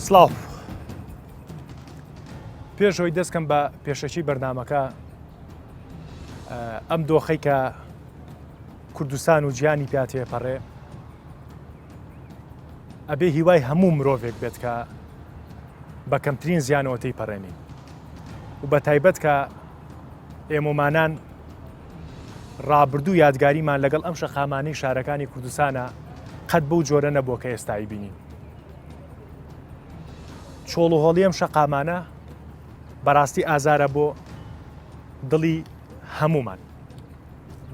سڵاو پێشەوەی دەستکەم بە پێشەکی بەرنامەکە ئەم دۆخەی کە کوردستان و گیانی پیا تێپەڕێ ئەبێ هیوای هەموو مرۆڤێک بێت کە بە کەمترین زیانەوە تێیپەڕێنی و بە تایبەت کە ئێمەمانان ڕابردوو یادگاریمان لەگەڵ ئەم شەقامانەی شارەکانی کوردستانە قەت بەو جۆرە نەبووە کە ئێستایی بینین. چۆڵ و هۆڵی ئەم شەقامانە بەڕاستی ئازارە بۆ دڵی هەمومان.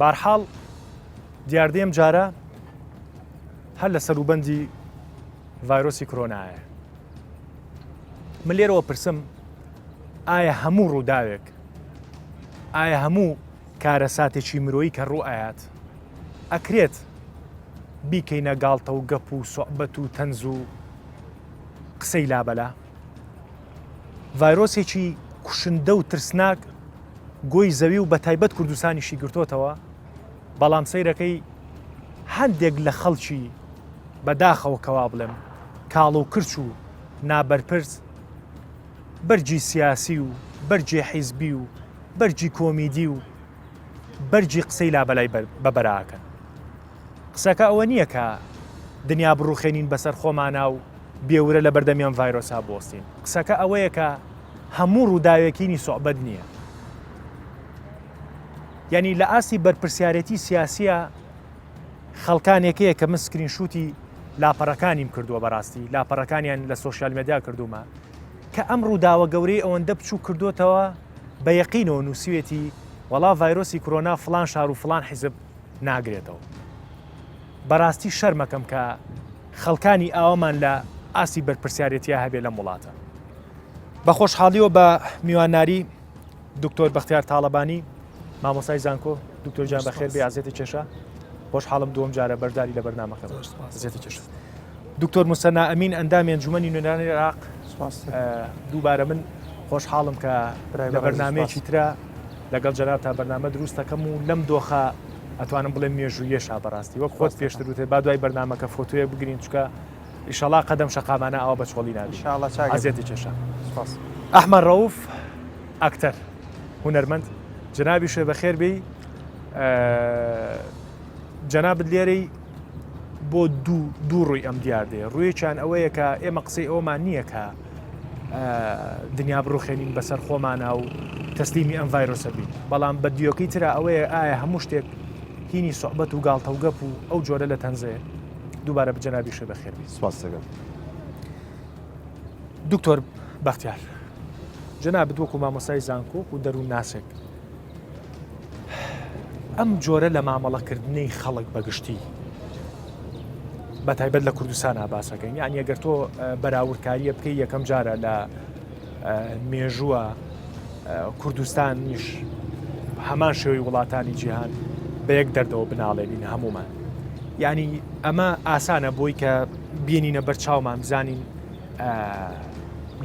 بارحاڵ دیاردەیەم جارە هەر لە سەروبەندی ڤایرۆسی کۆرۆنایە. من لێرەوە پرسم ئایا هەموو ڕووداوێک، ئایا هەموو کارە ساتێکی مرۆیی کە ڕوو ئاات ئەکرێت بیکەینە گاڵتە و گەپ و سوحبەت و تەنز و قسەی لابەلا؟ ڤایرۆسێکی کوشندە و ترسناک گۆی زەوی و بە تایبەت کوردستانیشی گرتوتەوە، بەڵام سەیرەکەی هەندێک لە خەڵکی بەداخەوە کەوا بڵێم کاڵ و کرچ و نابەرپرس بەرجی سیاسی و بەرجی حیزبی و بەرجی کۆمیدی و بەرجی قسەی لابەلای بەبەراکەن. قسەکە ئەوە نییە کە دنیا بڕوخێنین بەسەر خۆمانە و بێورە لە بەردەمیان ڤایرۆسا بۆستین. قسەکە ئەوەیە کە هەموو ڕووداوێکینی سوحبەت نییە. یعنی لە ئاسی بەرپرسیارەتی سیاسیە خەڵکانێکەیە کە من سکرینشوتی لاپەڕەکانیم کردووە، بەڕاستی لاپەڕەکانیان لە سۆشیال مێدیا کردومە کە ئەم ڕووداوە گەورەی ئەوەندە بچوو کردوتەوە بە یەقینەوە نووسوێتی وەڵا ڤایرۆسی کۆرۆنا فڵان شار و فڵان حیزب ناگرێتەوە. بەڕاستی شەرمەکەم کە خەڵکانی ئاوامان لە ئاسی بەرپرسیارەتیە هەبێ لەم وڵاتە. بە خۆشحاڵیەوە بە میوانناری دکتۆر بەختیار تاڵەبانی، مامۆسای زانکۆ. دکتۆر جان بەخێر بێ، ئازێتی کێشە. خۆشحاڵم دووەم جارە بەرداری لە بەرنامەکە. ئازێتی کێشە. دکتۆر موسەنا ئەمین ئەندامی ئەنجومەنی نوێنەرانی عێراق، دووبارە من خۆشحاڵم کە لە بەرنامەیەکی ترە لەگەڵ جەناب تا بەرنامە دروست دەکەم و لەم دۆخە ئەتوانم بڵێم مێژوویەشا بەڕاستی وەک خۆت پێشتر وتێ با دوای بەرنامەکە فۆتۆیە بگرین چکە ئیشەڵا قەدەم شەقامانە ئەوە بە چۆڵی نابی. ئازێتی کێشە. ئەحمەد ڕەوف ئاکتەر هونەرمەند، جەنابی شوێ بەخێر بێی. جەنابت لێرەی بۆ دوو ڕووی ئەم دیاردەیە. ڕوویەکیان ئەوەیە کە ئێمە قسەی ئەومان نییە کە دنیا بڕوخێنین بەسەر خۆمانە و تەسلیمی ئەم ڤایرۆسە بین، بەڵام بە دیۆکەی ترە ئەوەیە ئایا هەموو شتێک هینی سوحبەت و گاڵتە و گەپ و ئەو جۆرە لە تەنزەیە. دووبارە بجەنابی شوێ بەخێر بێ. سپاس دەکەم. دکتۆر بەختیار، جەنابت وەکو مامۆسای زانکۆ و دەروون ناسێک ئەم جۆرە لە مامەڵەکردنەی خەڵک بەگشتی بە تایبەت لە کوردستانە باسەکەین، یان ئەگەر تۆ بەراوردکاریە بکەی یەکەم جارە لە مێژووە کوردستانیش هەمان شێوەی وڵاتانی جیهان بە یەک دەردەوە بناڵێنین هەمومان. یعنی ئەمە ئاسانە بۆی کە بینینە بەرچاومان بزانین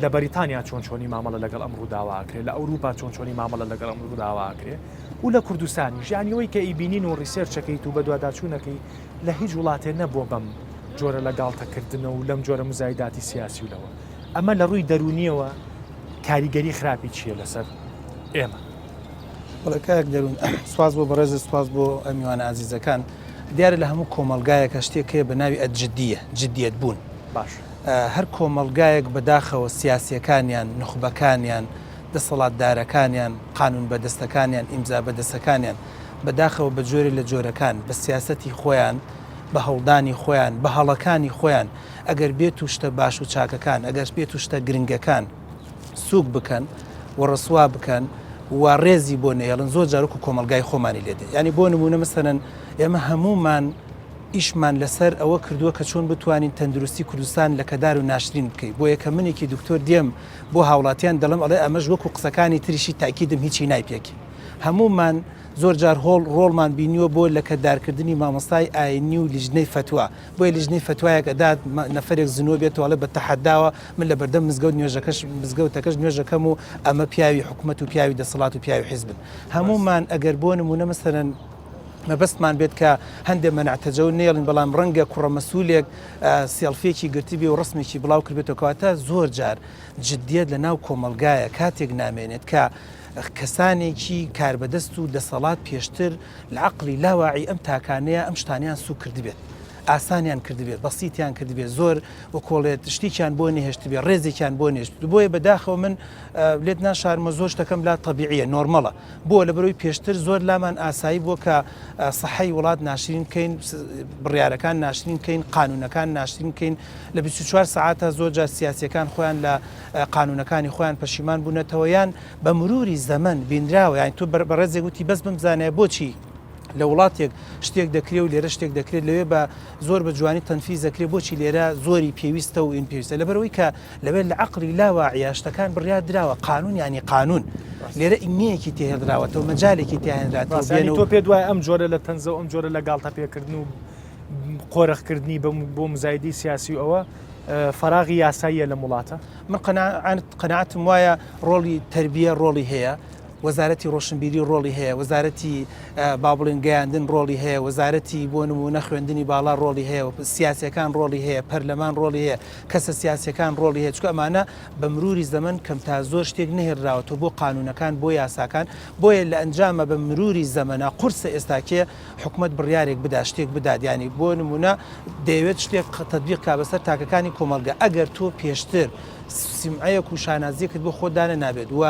لە بەریتانیا چۆنی مامەڵە لەگەڵ ئەم ڕووداواکرێ، لە ئەوروپا چۆنی مامەڵە لەگەڵ ئەم ڕووداواکرێ و لە کوردستانی ژیانیەوەی کە ئیبینین و ڕیسێرچەکەیت و بە دوواداچوونەکەی لە هیچ وڵاتێ نەبووە بەم جۆرە لە گاڵتەکردنە و لەم جۆرە مزایداتی سیاسی و لەوە. ئەمە لە ڕووی دەرونیەوە کاریگەری خراپی چییە لەسەر ئێمە؟ بەڵێ کاک دەروون، سواز بۆ بەڕێز، سواز بۆ ئەمیوانە عزیزەکان. دیارە لە هەموو کۆمەلگایەکە شتێکەیە بە ناوی ئەجددیە، جددیەت بوون. باش هەر کۆمەلگایەک بەداخەوە سیاسیەکانیان، نخبەکانیان، دەسەڵاتدارەکانیان، قانون بەدەستەکانیان، ئیمزا بەدەستەکانیان بەداخەوە بە جۆری لە جۆرەکان بە سیاسەتی خۆیان، بە هەوڵدانی خۆیان، بە هەڵەکانی خۆیان ئەگەر بێت و شتە باش و چاکەکان، ئەگەر بێت و شتە گرنگەکان سووک بکەن و ڕسوا بکەن و ڕێزی بۆ نێڵن. زۆر جارک و کۆمەلگای خۆمانی لێدێ. ینی بۆ نمونە مەسەرەن ئێمە هەمومان ئیشمان لەسەر ئەوە کردووە کە چۆن بتوانین تەندروستی کوردستان لە کەدار و ناشرین بکەیت. بۆ یەکە منێکی دکتۆر دێم بۆ هاوڵاتیان دەڵم ئەڵێ ئەمەش وەکو قسەکانی تریشی تاکیدم هیچی نایپێکی. هەمومان زۆر جار ڕۆڵمان بینیوە بۆ لە کەدارکردنی مامۆستای ئاینی و لیژنەی فتووە. بۆیە لیژنەی فتوایەک ئەدات نەفرێک زنووە بێتەوەڵێ بە تەحەداوە من لە بەردەم مزگەوت نوێژەکەش مزگەوتەکەش نوێژەکەم و ئەمە پیاوی حکومەت و پیاوی دەسەڵات و پیاوی حیزبن. هەمومان ئەگەر بۆ نمونە مەسەرەن مەبەستمان بێت کە هەندێک مەنعتەجەو نێڵین بەڵام ڕەنگە کوڕەمەسوولێک سێڵفێکی گرتبی و ڕسمێکی بڵاو کردێتەوە کەواتە زۆر جار جددیت لە ناو کۆمەلگایە کاتێک نامێنێت کە کەسانێکی کاربەدەست و دەسەڵات پێشتر لە عقلی لاواعی ئەم تاکانەیە ئەم شتانیان سوو کردبێت ئاسانیان کردبێت بەسییتیان کردبێت زۆر و کۆڵێت شتێکیان بۆ نهێشتبێت ڕێزێکیان بۆ نێشت بۆیە بەداخەوە من لێت ناشارمە زۆر شتەکەم لا تەبیعیە نۆرمەڵە بۆ لە بەرەوەی پێشتر زۆر لامان ئاسایی بۆ کە سەحەی وڵات ناشرین بکەین بڕیارەکان ناشرین بکەین قانونەکان ناشرین بکەین لە 24 ساعتە زۆر جار سیاسیەکان خۆیان لە قانونەکانی خۆیان پەشیمان بوونەتەوە یان بە مروری زەمن بینراوە یان تو بەڕێزێک وتی بەس بمزانێ بۆچی لە وڵاتێک شتێک دەکرێت و لێرە شتێک دەکرێت لەوێ بە زۆر بە جوانی تەنفیز دەکرێت بۆچی لێرە زۆری پێویستە و ئین پێویستە لەبەرەوەی کە لەبێت لە عقلی لاواعیە شتەکان بڕیار درراوە قانون ینی قانون لێرە ئینەیەکی تێهێدراوەتەوە مەجالێکی تێهێنراتەوە تۆ پێ دوای ئەم جۆرە لە تەنزە ئەم جۆرە لە گاڵتە پێکردن و قۆرەخکردنی بۆ مزایدی سیاسی ئەوە فراغی یاساییە لە وڵاتە من قەناعەتم وایە ڕۆڵی تربیە ڕۆڵی هەیە وەزارەتی ڕۆشنبیری ڕۆڵی هەیە وەزارەتی بابڵین گەیاندن ڕۆڵی هەیە وەزارەتی بۆ نمونە خوێندنی باڵا ڕۆڵی هەیە سیاسەکان ڕۆڵی هەیە پەرلەمان ڕۆڵی هەیە کەسە سیاسەکان ڕۆڵی هەیە چکە ئەمانە بە مروری زەمن کەم تا زۆر شتێک نهێنراوەتەوە بۆ قانونەکان بۆ یاساکان بۆیە لە ئەنجامە بە مروری زەمەنا قورسە ئێستاکێ حکومت بڕیارێک بدا شتێک بدات ینی بۆ نمونە دەیەوێت شتێک تەطبیق کا بەسەر تاکەکانی کۆمەلگا ئەگەر تۆ پێشتر سیمعەیەک و شانازیەکت بۆ خۆدانە نابێت و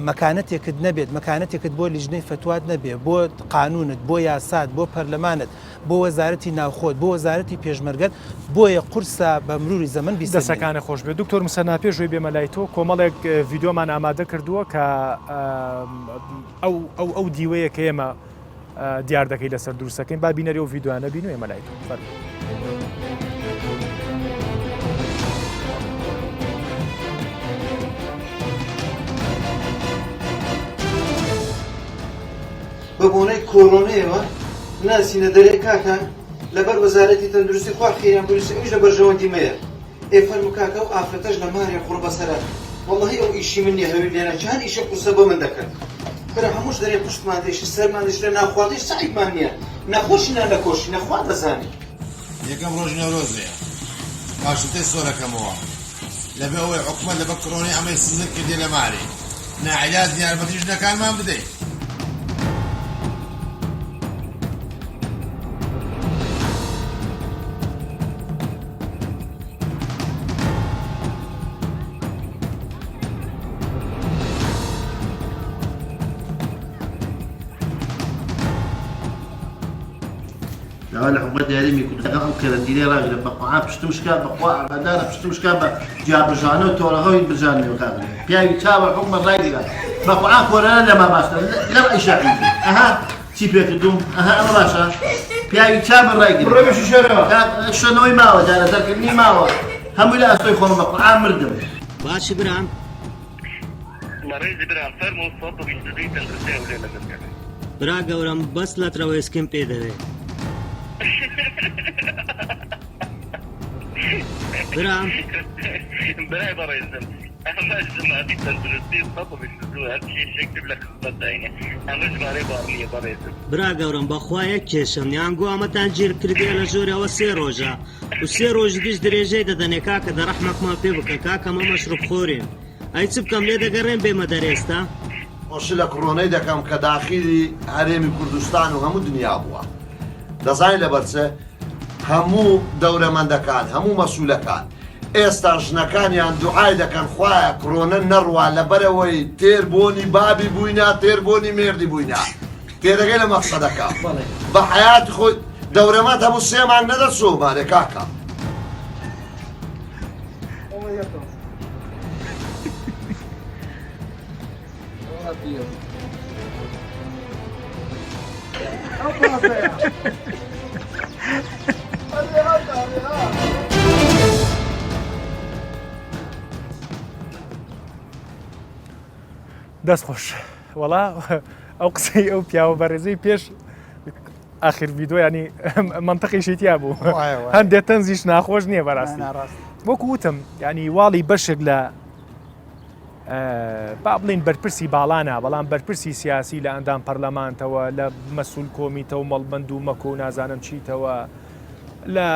مەکانەتێکت نەبێت مەکانەتێکت بۆ لیژنەی فتوات نەبێت بۆ قانونت بۆ یاسات بۆ پەرلەمانت بۆ وەزارەتی ناوخۆت بۆ وەزارەتی پێشمەرگەت بۆیە قورسە بە مروری زەمن دەسەکانە خۆش بێت دکتۆر مسەناپێ ژووی بێمە لای تۆ کۆمەڵێک ڤیدۆمان ئامادە کردووە کە ئەو دیوەیە کە ئێمە دیار دەکەی لەسەر دروستەکەین با بینەری و ڤیدۆیانە بین و ئێمە لای تۆ بە بۆنەی کۆڕۆنەیەوە ناسینە دەرێ کاکە لەبەر وەزارەتی تەندروستی خوا خێریان بولیسی ئەوش لە بەرژەوەندیمەیە فەرموو کاکە و ئافرەتەش لە مارێ قوڕ بەسەرە وەڵڵەهی ئەو ئیشی من نییە هەوی لێنە چان ئیشە قورسە بۆ من دەکەن بەرە هەمووش دەرێ پشتمان دێشی سەرمان دەشرێ ناخواتیش سعیبمان نییە نەخۆشی نەخۆشی نەخوا دەزانێت یەکەم ڕۆژی نەورۆزەیە پاشتەی سۆرەکەمەوە لەبێ ئەوەی حکومەت لەبەر کڕۆنی ئەمەی سزن کردێ لە مارێ ناعیلاج یارمەتیژنەکانمان بدەیت لەوانە حکومەت یاریمی کوردستان ئەم کەرەندینەی ڕاگرە بەقوعا پشتمشکا بەخوا ئەدانە پشتمشکا بە جیابژانە و تۆڕەهەوی بژانێەوە کاغرێ پیاوی چاوە حکومەت ڕایگرا بەقوعا کۆرانە لەما باشتر لەم ئیشاقی ئەها چی پێکردوم ئەها ئەمە باشە پیاوی چاوە ڕایگرا ڕێبشی شێرەوە شوێنەوەی ماوە جارە دەرکردنی ماوە هەمووی لە ئەستۆی خۆم بەقوعا مردم باشی برام مەڕێزی برام فەرموو سەد و بیستدەی تەندروستی هەولێر لەگەڵ کردن برا گەورم بەس لەترەوە ئێسکم پێ دەوێت برام برای بەڕێزم ئەمە ژمارەی تەندروستی سەد و بیستدوو هەرچی شێکتر لە خزمەت داینێ ئەمە ژمارەی باڕیە بەڕێزم برا گەورم بەخوا یەک کێشم یانگۆ ئەمەتان گیر کردێ لە ژۆرەوە 3 ڕۆژە و 3 ڕۆژ دیش درێژەی دەدەنێ کاکە دەڕەحمەکمان پێ بکە کاکە مە مەشروب خۆرین ئەی چ بکەم لێ دەگەڕێن بێمە دەرێستا خۆشی لە کڕۆنەی دەکەم کە داخیری هەرێمی کوردستان و هەموو دنیا بووە دەزانین لەبەرچە هەموو دەورەمەندەکان هەموو مەسوولەکان ئێستا ژنەکانیان دوعای دەکەن خوایە کڕۆنە نەڕوا لەبەرەوەی تێربوونی بابی بووینە تێربوونی مێردی بووینە تێدەگەی لە مەقسەدەکە بە حیاتی خۆی دەورەمەند هەموو 3 مانگ نەدەچۆمانێ کاکە دەست خۆش وەڵا ئەو قسەی ئەو پیاوە بەڕێزەی پێش ئاخر ڤیدۆ ینی منتەقیشی تیا بوو هەندێک تەنزیش ناخۆش نییە بەڕاستی وەکو وتم ینی واڵی بەشێک لە با بڵین بەرپرسی باڵانە بەڵام بەرپرسی سیاسی لە ئەندام پەرلەمانتەوە لە مەسول کۆمیتە و مەڵبەند و مەکۆ و نازانم چیتەوە لە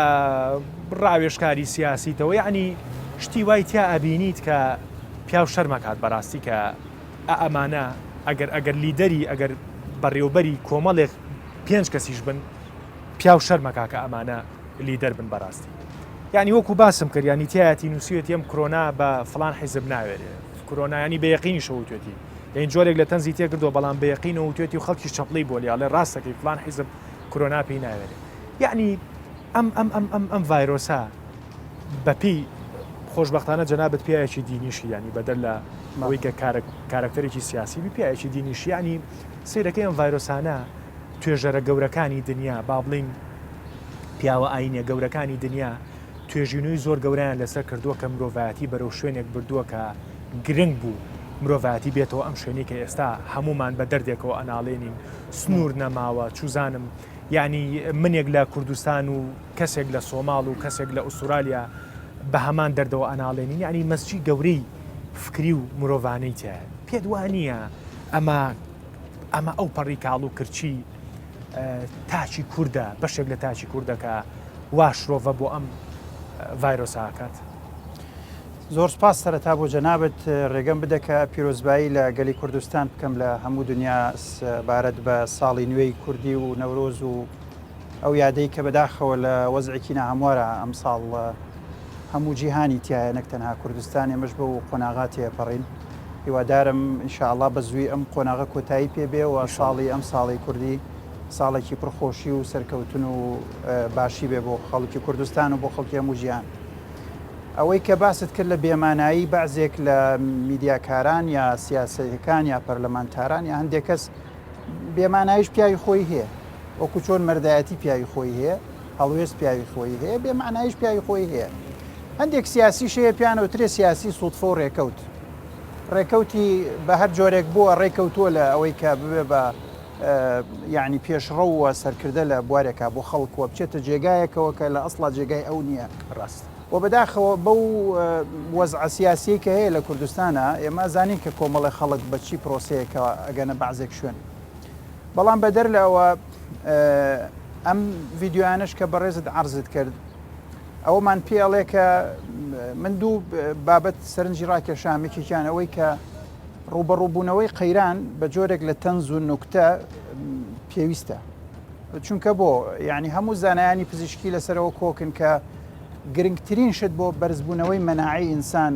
ڕاوێژکاری سیاسیتەوە یعنی شتی وای تیا ئەبینیت کە پیا و شەرمەکات بەڕاستی کە ئەمانە ئەگەر لیدەری ئەگەر بەڕێوبەری کۆمەڵێک 5 کەسیش بن پیا و شەرمەکا کە ئەمانە لیدەر بن بەڕاستی یعنی وەکو باسم کرد ینی تایەتی نووسیوێت ئەم کۆنا بە فلان حیزب ناوێت کۆنایانی بەیەقینی شەوتێتی یان جۆرێک لە تەنزی تێکردەوە بەڵام بەیەقینەوە توێتی و خەڵکی چەپڵی بۆ لیاڵێ ڕاستەکەی فلان حیزب کۆنا پێی ناوێت یعنی ئەم ڤایرۆسا بەپی خۆشببختانە جەنابەت پیاەکی دینیشی ینی بەدەر لە ئەوەی کە کارکتەرێکی سیاسی پیاەکی دینیشی ینی سیرەکەی ئەم ڤایرۆسانە توێژەرە گەورەکانی دنیا با بڵین پیاوە ئاینە گەورەکانی دنیا توێژینەوەی زۆر گەوریان لەسەر کردووە کە مرۆڤایەتی بەرەو شوێنێک بردووە کە گرنگ بوو مرۆڤایەتی بێتەوە ئەم شوێنی کە ئێستا هەمومان بە دەردێکەوە ئەناڵێنین سنوور نەماوە چوزانم ینی منێک لە کوردستان و کەسێک لە سۆماڵ و کەسێک لە ئوسترالیا بە هەمان دەردەوە ئەناڵێنین ینی مەسجی گەورەی فکری و مرۆڤانەی تە پێت وانە ئەمە ئەو پەڕی کاڵ و کرچی تاچی کووردە بەشێک لە تاچی کووردەکە واشرۆڤە بۆ ئەم ڤایرۆساکات. زۆر سپاس سەرەتا بۆ جەنابەت ڕێگەم بدە کە پیرۆزبایی لە گەلی کوردستان بکەم لە هەموو دنیا بارەت بە ساڵی نوێی کوردی و نەورۆز و ئەو یادەی کە بەداخەوە لە وەزعێکی ناهەموارە ئەم ساڵ هەموو جیهانی تایە نەک تەنها کوردستان ئێمەش بە و قۆناغات تێپەڕین هیوادارم ئینشاءڵڵا بە زووی ئەم قۆناغە کۆتایی پێبێ و ساڵی ئەم ساڵی کوردی ساڵێکی پرخۆشی و سەرکەوتن و باشی بێ بۆ خەڵکی کوردستان و بۆ خەڵکی هەموو گیان. ئەوەی کە باست کرد لە بێمانایی بەعزێک لە میدیاکاران یا سیاسەتەکان یا پەرلەمانتاران یا هەندێک کەس بێماناییش پیاوی خۆی هەیە وەکو چۆن مەردایەتی پیاوی خۆی هەیە هەڵوێست پیاوی خۆی هەیە بێماناییش پیاوی خۆی هەیە. هەندێک سیاسی شەیە پیانەوەترێ سیاسی سوودفە و ڕێکەوت ڕێکەوتی بە هەر جۆرێک بووە ڕێکەوتووە لە ئەوەی کە ببێ بە یعنی پێشڕەوە سەرکردە لە بوارێکە بۆ خەڵکووە بچێتە جێگایەکەوە کە لە ئەسڵا جێگای ئەو نییە ڕاست و بەداخەوە بەو وەزع سیاسی کە هەیە لە کوردستانە ئێمە زانین کە کۆمەڵی خەڵک بەچی پرۆسەیەکە ئەگەنە بەعزێک شوێن بەڵام بەدەر لەوە ئەم ڤیددیوانش کە بەڕێزت عرضت کرد ئەومان پێڵێ کە من دوو بابەت سەرنجی ڕاکێشامێکیان ئەوەی کە ڕوبەڕووبوونەوەی قەیران بە جۆرێک لە تەنز و نوکتە پێویستە چونکە بۆ یعنی هەموو زانایانی پزیشکی لەسەرەوە کۆکن کە گرنگترین شت بۆ بەرزبوونەوەی مەناعی ئینسان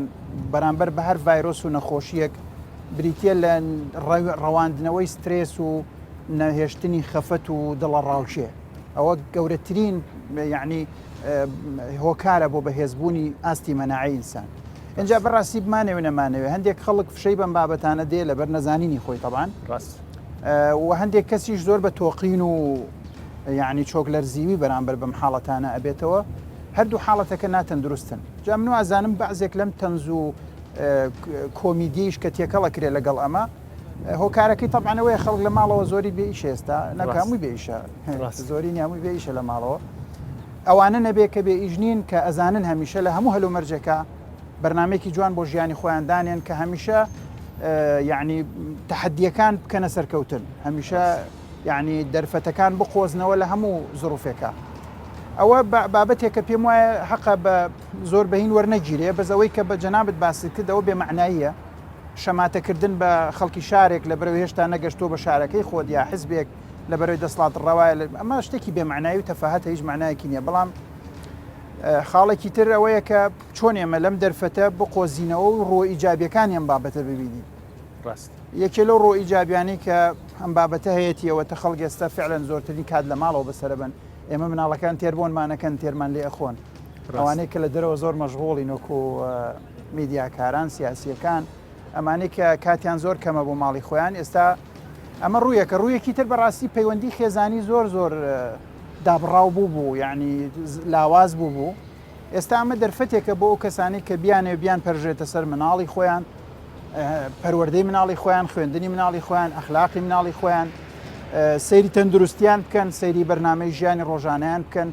بەرامبەر بە هەر ڤایرۆس و نەخۆشیەک بریتە لە ڕەواندنەوەی سترێس و نەهێشتنی خەفەت و دڵە ڕاوچێ ئەوە گەورەترین یعنی هۆکارە بۆ بەهێزبوونی ئاستی مەناعی ئینسان. اینجا بەڕاستی بمانەوە نەمانەوێ هەندێک خەڵک فشەی بەم بابەتانە دێ لەبەر نەزانینی خۆی تەبان ڕاست و هەندێک کەسیش زۆر بە تۆقین و یعنی چۆک لەرزیوی بەرامبەر بەم حاڵەتانە ئەبێتەوە هەردوو حاڵەتەکە ناتەندروستن جا من وازانم بەعزێک لەم تەنز و کۆمیدیش کە تێکەڵە کرێ لەگەڵ ئەمە هۆکارەکەی تەبانەوەی خەڵک لە ماڵەوە زۆری بێئیش ئێستا نەکەمووی بێئیشە زۆری نیامووی بێئیشە لە ماڵەوە ئەوانە نەبێ کە بێئیش نین کە ئەزانن هەمیشە لە هەموو هەلومەرجەکە بەرنمێکی جوان بۆ ژیانی خۆیان دانێن کە هەمیشە یعنی تەحەدیەکان بکەنە سەرکەوتن هەمیشە یعنی دەرفەتەکان بقۆزنەوە لە هەموو زڕوفێکە ئەوە بابەتێکە پێم وایە حەقە بە زۆر بەهین وەرنەگیرێ بەزەوەی کە بە جەنابەت باسی کردەوە بێمەعناییە شەماتەکردن بە خەڵکی شارێک لە بەرەو هێشتا نەگەشتۆ بە شارەکەی خۆت یا حزبێک لە بەرەوەی دەسڵات ڕەوایە ئەمە شتێکی بێمەعنایی و تەفاهەتە هیچ معنایەکی نییە بەڵام خاڵێکی تر ئەوەیە کە چۆن ئێمە لەم دەرفەتە بقۆزینەوە و ڕۆ ئیجابیەکانیان بابەتە ببینی ڕاست یەکێ لەو ڕۆ ئیجابیانی کە ئەم بابەتە هەیەتیەوە تە خەڵک ئێستا فعلەن زۆرترین کات لە ماڵەوە بەسەرە بن ئێمە مناڵەکان تێربوونمانەکەن تێرمان لێ ئەخۆن ئەوانەیە کە لە دەرەوە زۆر مەشغوڵی نۆکو میدیاکاران سیاسیەکان ئەمانەی کە کاتیان زۆر کەمە بۆ ماڵی خۆیان ئێستا ئەمە ڕوویەکە ڕوویەکی تر بەڕاستی پەیوەندی خێزانی زۆر زۆر دابڕاو بوو ینی لاواز بوو ئێستا ئەمە دەرفەتێکە بۆ ئەو کەسانی کە بیانێ بیان پەرژێتە سەر مناڵی خۆیان پەروەردەی مناڵی خۆیان خوێندنی مناڵی خۆیان ئەخلاقی مناڵی خۆیان سەیری تەندروستیان بکەن سەیری بەرنامەی ژیانی ڕۆژانەیان بکەن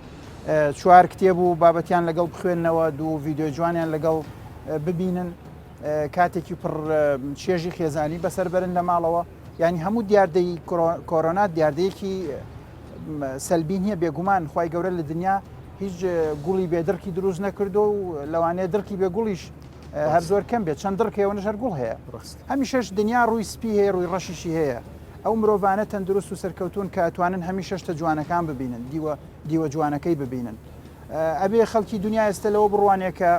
چوار کتێب و بابەتیان لەگەڵ بخوێننەوە دوو ڤیددیۆ جوانیان لەگەڵ ببینن کاتێکی پڕ چێژی خێزانی بەسەر بەرن لە ماڵەوە ینی هەموو دیاردەی کۆرۆنا دیاردەیەکی سەلبی نییە بێگومان خی گەورە لە دنیا هیچ گوڵی بێدرکی دروست نەکردو و لەوانەیە دڕکی بێگوڵیش هەر زۆر کەم بێت چەند دڕکەوە نەژەر گوڵ هەیە هەمیشەش دنیا ڕووی سپی هەیە ڕووی ڕەشیشی هەیە ئەو مرۆڤانە تەندروست و سەرکەوتون کە ئەتوانن هەمیشەشتە جوانەکان ببینن دیوە جوانەکەی ببینن ئەبێ خەڵکی دنیا ئێستا لەوە بڕوانێکە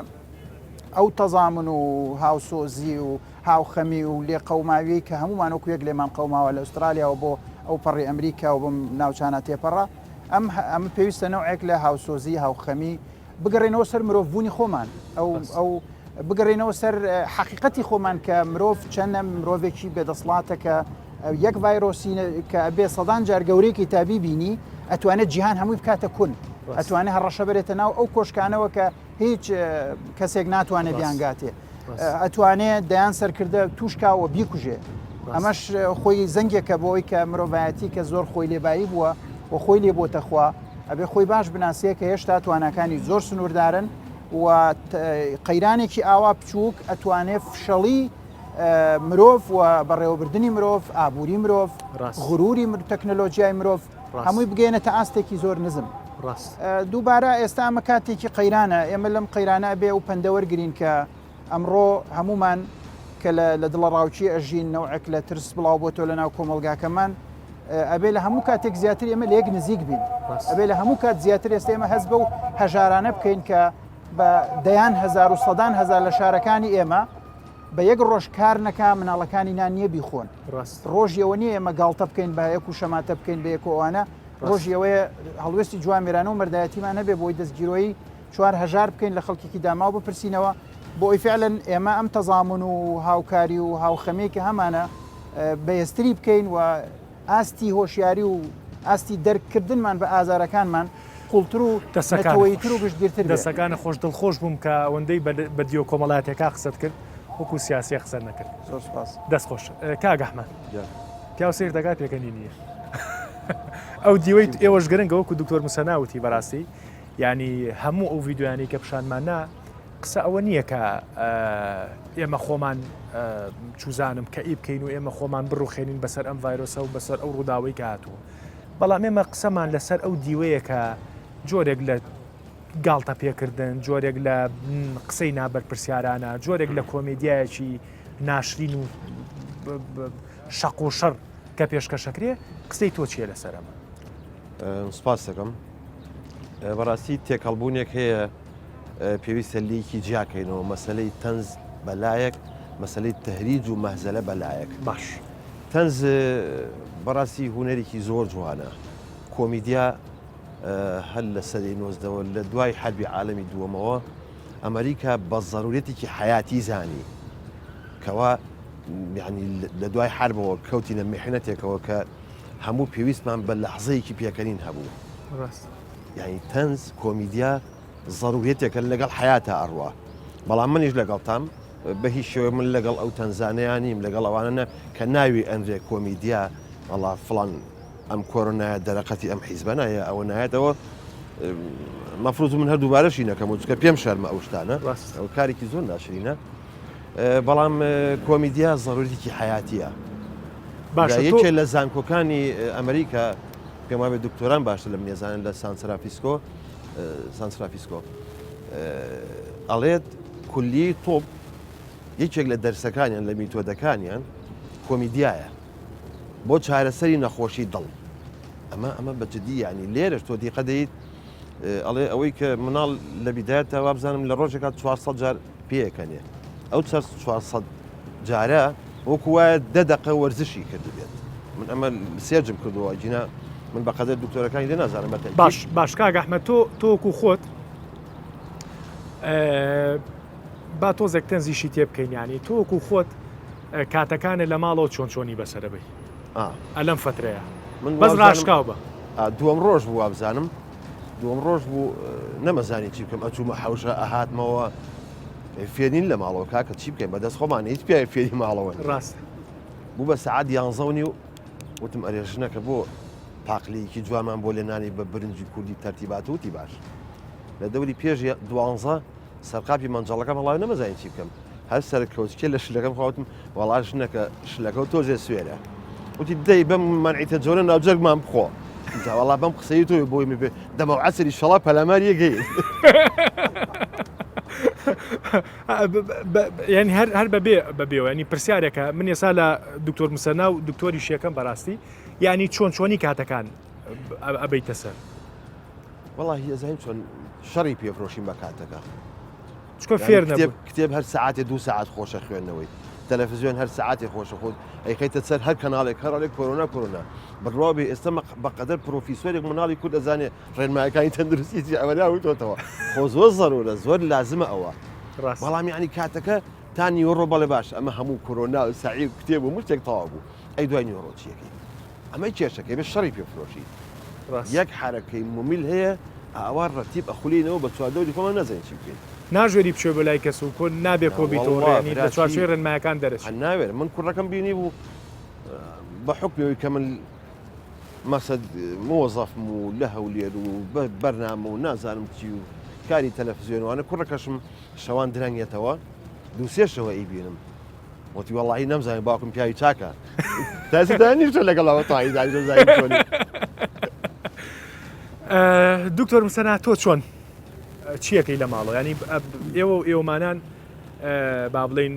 ئەو تەزامن و هاوسۆزی و هاوخەمی و لێ قەوماوی کە هەمومان وەکو یەک لێمان قەوماوە لە ئوسترالیاەوە بۆ ئەو پەڕی ئەمریکا و بم ناوچانە تێپەڕە ئەم پێویستە نەوعێک لە هاوسۆزی هاوخەمی بگەڕێنەوە سەر مرۆڤبوونی خۆمان ئەو بگەڕێنەوە سەر حقیقەتی خۆمان کە مرۆڤ چەندە مرۆڤێکی بێدەسڵاتە کە یەک ڤایرۆسی کە ئەبێ سەدان جار گەورەیەکی تابی بینی ئەتوانێت جیهان هەمووی بکاتە کون ئەتوانێت هەڕەشە بێتە ناو ئەو کۆشکانەوە کە هیچ کەسێک ناتوانێت بیانگاتێ ئەتوانێت دەیان سەرکردە توشکاوە بیکوژێ ئەمەش خۆی زەنگێکە بۆی کە مرۆڤایەتی کە زۆر خۆی لێبایی بووە و خۆی لێ بۆتە خوا ئەبێ خۆی باش بناسیە کە هێشتا توانەکانی زۆر سنووردارن و قەیرانێکی ئاوا بچووک ئەتوانێت فشەڵی مرۆڤ و بەڕێوەبردننی مرۆڤ ئابووری مرۆڤ غروری تەکنۆلۆژیای مرۆڤ هەمووی بگەێنێتە ئاستێکی زۆر نزم دووبارە ئێستا ئەمە کاتێکی قەیرانە ئێمە لەم قەیرانە بێ و پەندەوەرگرین کە ئەمڕۆ هەمومان کە لە دڵە ڕاوچی ئەژین نەوعێک لە ترس بڵاو بۆ تۆ لە ناو کۆمەلگاکەمان ئەبێ لە هەموو کاتێک زیاتر ئێمە لە یەک نزیک بین ئەبێ لە هەموو کات زیاتر ئێستا ئێمە هەست بە و هەژارانە بکەین کە بە دەیان هەزار و سەدان هەزار لە شارەکانی ئێمە بە یەک ڕۆژ کار نەکا مناڵەکانی نان نییە بیخۆن ڕۆژیەوە نییە ئێمە گاڵتە بکەین بە یەک و شەماتە بکەین بە یەکۆوانە ڕۆژیەوەیە هەڵوێستی جوان میرانە و مەردایەتیمان هەبێ بۆی دەستگیرۆی 4هزار بکەین لە خەڵکیی داما و بپرسینەوە بۆی فعلەن ئێمە ئەم تەزامن و هاوکاری و هاوخەمێکی هەمانە بەهێستری بکەین و ئاستی هۆشیاری و ئاستی دەرکردنمان بە ئازارەکانمان قوڵتر و دەسەکەوەیتر و گشتگیرتر دەسەکانە خۆش دڵخۆش بووم کە ئەوەندەی بە دیۆ کۆمەڵاتێکا قسەت کرد وەکو سیاسی قسە نەکرد زۆر سپاس دەستخۆش کاگەحمە پیا سیر دەگات پێکەنی نییە ئەو دیوەی ئێوەش گرنگە وەکو دکتۆر موسەناوتی بەڕاستی ینی هەموو ئەو ڤیددیویانی کە پیشانمانە قسە ئەوە نییە کە ئێمە خۆمان چوزانم کە ئی بکەین و ئێمە خۆمان بڕوخێنین بەسەر ئەم ڤایرۆسە و بەسەر ئەو ڕووداوی کە هاتووە بەڵام ئێمە قسەمان لەسەر ئەو دیوەیە کە جۆرێک لە گاڵتە پێکردن جۆرێک لە قسەی نابەرپرسیارانە جۆرێک لە کۆمێدیایەکی ناشرین و شەق و شەڕ کە پێشکەشەکرێ قسەی تۆ چیە لەسەر ئەمە سپاس دەکەم بەڕاستی تێکەڵبوونێک هەیە پێویستە لیکی جیاکەینەوە مەسلەی تەنز بەلایەک مەسلەی تەهریج و مەهزەلە بەلایەک باش تەنز بەڕاستی هوەرێکی زۆر جوانە کۆمیدیا هەل لە سەدەی نۆزدەوە لە دوای حربی عالەمی دووەمەوە ئەمریکا بە ضرورەتێکی حیاتی زانی کەوا یعنی لە دوای حربەوە کەوتینە میحنەتێکەوە کە هەموو پێویستمان بە لەحزەیەکی پێکەنین هەبوو یعنی تەنز کۆمیدیا ضرورەتێکە لەگەڵ حیاتە ئەڕوا بەڵام منیش لەگەڵتام بە هیچ شێوە من لەگەڵ ئەو تەنزانەیانیم لەگەڵ ئەوانە کە ناوی ئەنرێ کۆمیدیا ئەڵا فڵان ئەم کۆرۆنایە دەرەقەتی ئەم حیزبەنایە ئەوە نایەتەوە مەفروض من هەردووبارەشی نەکەم و چکە پێم شەرمە ئەو شتانە ئەو کارێکی زۆر ناشرینە بەڵام کۆمیدیا ضرورەتێکی حیاتیە یەکێ لە زانکۆکانی ئەمریکا پێم وابێ دکتۆران باشتر لەم نێزانن لە سانسرافیسکۆ ئەڵێت کولی تۆپ یەکێک لە دەرسەکانیان لە میتۆدەکانیان کۆمیدیایە بۆ چارەسەری نەخۆشی دڵ ئەمە بەجددی ینی لێرەش تۆ دیقە دەیت ئەڵێ ئەوەی کە مناڵ لە بیدایەتە وابزانم لە ڕۆژێکا 400 جار پێەکەنێ ئەو 400 جارە وەکو وایە 10 دقە وەرزشی کرد بێت من ئەمە سێرجم کردەوە جینا من بەقەدر دکتۆرەکانی لێ نازانم بەتەنی باش کاگەحمە تۆکو خۆت با تۆزێک تەنزیشی تێ بکەین ینی تۆکو خۆت کاتەکانە لە ماڵەوە چۆنی بەسەرەبەی ئەلەم فترەیە بەس ڕاشکاو بە دووەم ڕۆژ بوو وابزانم دووەم ڕۆژ بوو نەمەزانی چی بکەم ئەچوومە حەوشە ئەهاتمەوە فێنین لە ماڵەوە کاکە چی بکەین بەدەست خۆمان هیچ پێ فێری ماڵەوە ڕاست بوو بە سەعات 11 و وتم ئەرێژنەکە بۆ پاقلەیەکی جوانمان بۆ لێنانی بە برنجی کوردی تەرتیبات وتی باش لە دەوری پێش 12 سەرقاپی مەنجەڵەکە هەڵاوی نەمەزانین چی بکەم هەر سەر کەوتکێ لە شلەکەم خاوتم وەڵا ژنەکە شلەکە و تۆزێ سوێرە وتی دەی بەم مانعیتە جۆرە ناوجەرگمان بخۆ وەڵا بەم قسەی تۆی بۆی مێ دەمە عسەری شەڵا پەلەمار یەگەی ینی هەر بەبێەوە ینی پرسیارێکە من ێسا لە دکتۆر مسەنا و دکتۆری شیەکەم بەڕاستی ینی چۆنی کاتەکان ئەبەیتە سەر وەڵی هێزایم چۆن شەڕی پێفرۆشین بە کاتەکە چکۆ فێر نەبوو کتێب هەر ساعتێ 2 ساعت خۆشە خوێندنەوەی تەلەڤیزیۆن هەر ساعتی خۆشە خۆت ئەیخیتە سەر هەر کەناڵێک هەرڵێک کۆرۆنا بڕابێ ئێستا بەقەدەر پرۆفیسۆرێک مناڵی کورد دەزانێ ڕێنمایەکانی تەندروستی ئەوەلا وتۆتەوە خۆ زۆر زەرورە زۆر لازمە ئەوە بەڵام ینی کاتەکە تا نیوەڕۆ بەڵێ باش ئەمە هەموو کۆرۆنا و سعی کتێب و مشتێک تەواو بوو ئەی دوای نیوەڕۆچیەکەی ئەمەی کێشەکەی بێ شەڕی پێفرۆشی یەک حرەکەی مومیل هەیە ئاوا ڕەتیب ئەخولینەوە بە چواردەوری خۆمان نەزانین چی بکەین ناژێری بچێ بە لای کەس و کۆ نابێ کۆبییتۆڕێنی لە چوارچێ ڕێنمایەکان دەرەچ ناوێت من کوڕەکەم بینی بوو بە حکمەوەی کە من مەسەد مۆزەفم و لە هەولێر و بەرنامە و نازانم چی و کاری تەلەڤیزیۆنوانە کوڕەکەشم شەوان درەنگێتەوە دووسێ شەوە ئەی بینم وتی وەڵی نەمزانین باوکم پیاوی چاکە تاسیدانیش لەگەڵەوە تاایی دکتۆر مسەنا تۆ چۆن چیەکەی لە ماڵەوە ینی ئێوە ئێوەمانان با بڵین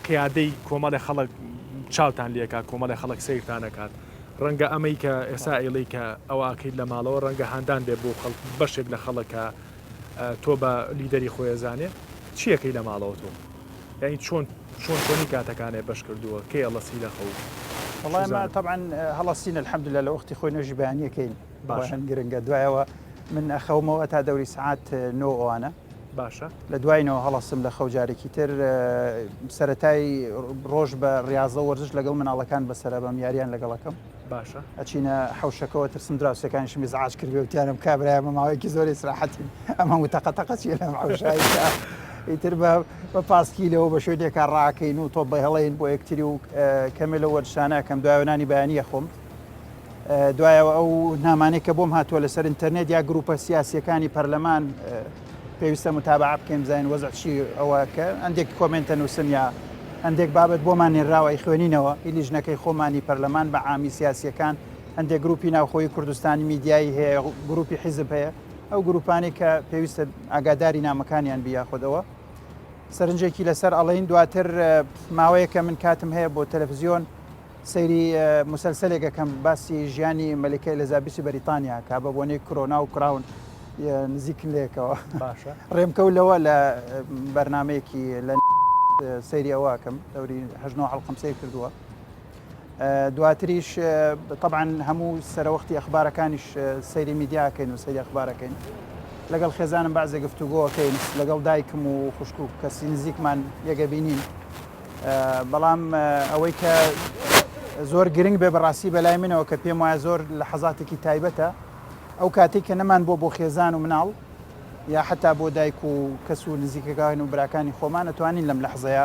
قیادەی کۆمەڵی خەڵک چاوتان لێکات کۆمەڵی خەڵک سیرتانەکات ڕەنگە ئەمەی کە ئێستا ئێڵی کە ئەوواکەیت لە ماڵەوە ڕەنگە هاندان بێ بۆ بەشێک لە خەڵکە تۆ بە لیدەری خۆیزانێ چیەکەی لە ماڵەوە تۆ یعنی چۆنی کاتەکانێ بەش کردووە کێ ئەڵەسی لە خەو وڵایمە طبعا هەڵەستینە الحەمدلله لە وەختی خۆی نوێژی بەیانیەکەین باشن گرنگە دوایەوە من ئەخەومەوە تا دەوری سعات 9 ئەوانە باشە لە دوایینەوە هەڵەستم لە خەوجارێکی تر سەتای ڕۆژ بە ڕاضە وەرزش لەگەڵ مناڵەکان بەسەر بەم یاریان لەگەڵەکەم باشە ئەچینە حوشەکەەوە ترسم دراوسەکانیشم زعاج کردی وتیانم کابراە ماوەیەکی زۆری سراحەتی ئەمە وتەقەتەقەچی لەم حوشایی ئیتر بە پاسکیلەوە بە شوێنێکە ڕاکەین و تۆ بە هەڵەین بۆ یەکتری و کەمێ لە وەرشانەکەم دوایەنانی بەیانیە خۆم دوایەوە ئەو نامانێک کە بۆم هاتووە لەسەر ئینتەرنێت یا گروپە سیاسیەکانی پەرلەمان پێویستە متابعە بکەین بزانین وەزع چی ئەوە کە هەندێک کۆمنتە نووسن یا هەندێک بابەت بۆمان نێراوە خوێنینەوە ئیلیژنەکەی خۆمانی پەرلەمان بە عامی سیاسیەکان هەندێک گروپی ناوخۆی کوردستانی میدیایی هەیە گروپی حیزب هەیە ئەو گروپانی کە پێویستە ئاگاداری نامەکانیان بیاخۆدەوە سەرنجێکی لەسەر ئەڵین دواتر ماوەیەکە من کاتم هەیە بۆ تەلەڤیزیۆن سەیری مسلسلێکەکەم باسی ژیانی مەلیکە ئەلیزابێسی بەریتانیا کا بە بۆنەی کۆرۆنا و کراون نزیکن لێکەوە ڕێمکەولەوە لە بەرنمەیەکی لە سەیری ئەوواکەم دەوری هەژنەوە حەڵقەم سیر کردووە دواتریش طبعا هەموو سەرەوەختی ئەخبارەکانیش سەیری میدیاکەین و سەیری ئەخبارەکەین لەگەڵ خێزانم بەعزێ گفتوگۆکەین لەگەڵ دایکم و خوشک و کەسی نزیکمان یەگەبینین بەڵام ئەوەی کە زۆر گرنگ بێ بەڕاستی بەلای منەوە کە پێم وایە زۆر لە حەزاتێکی تایبەتە ئەو کاتێک کە نەمان بۆ خێزان و مناڵ یا حتا بۆ دایک و کەس و نزیکەکان و براکانی خۆمان ئەتوانین لەم لەحزەیە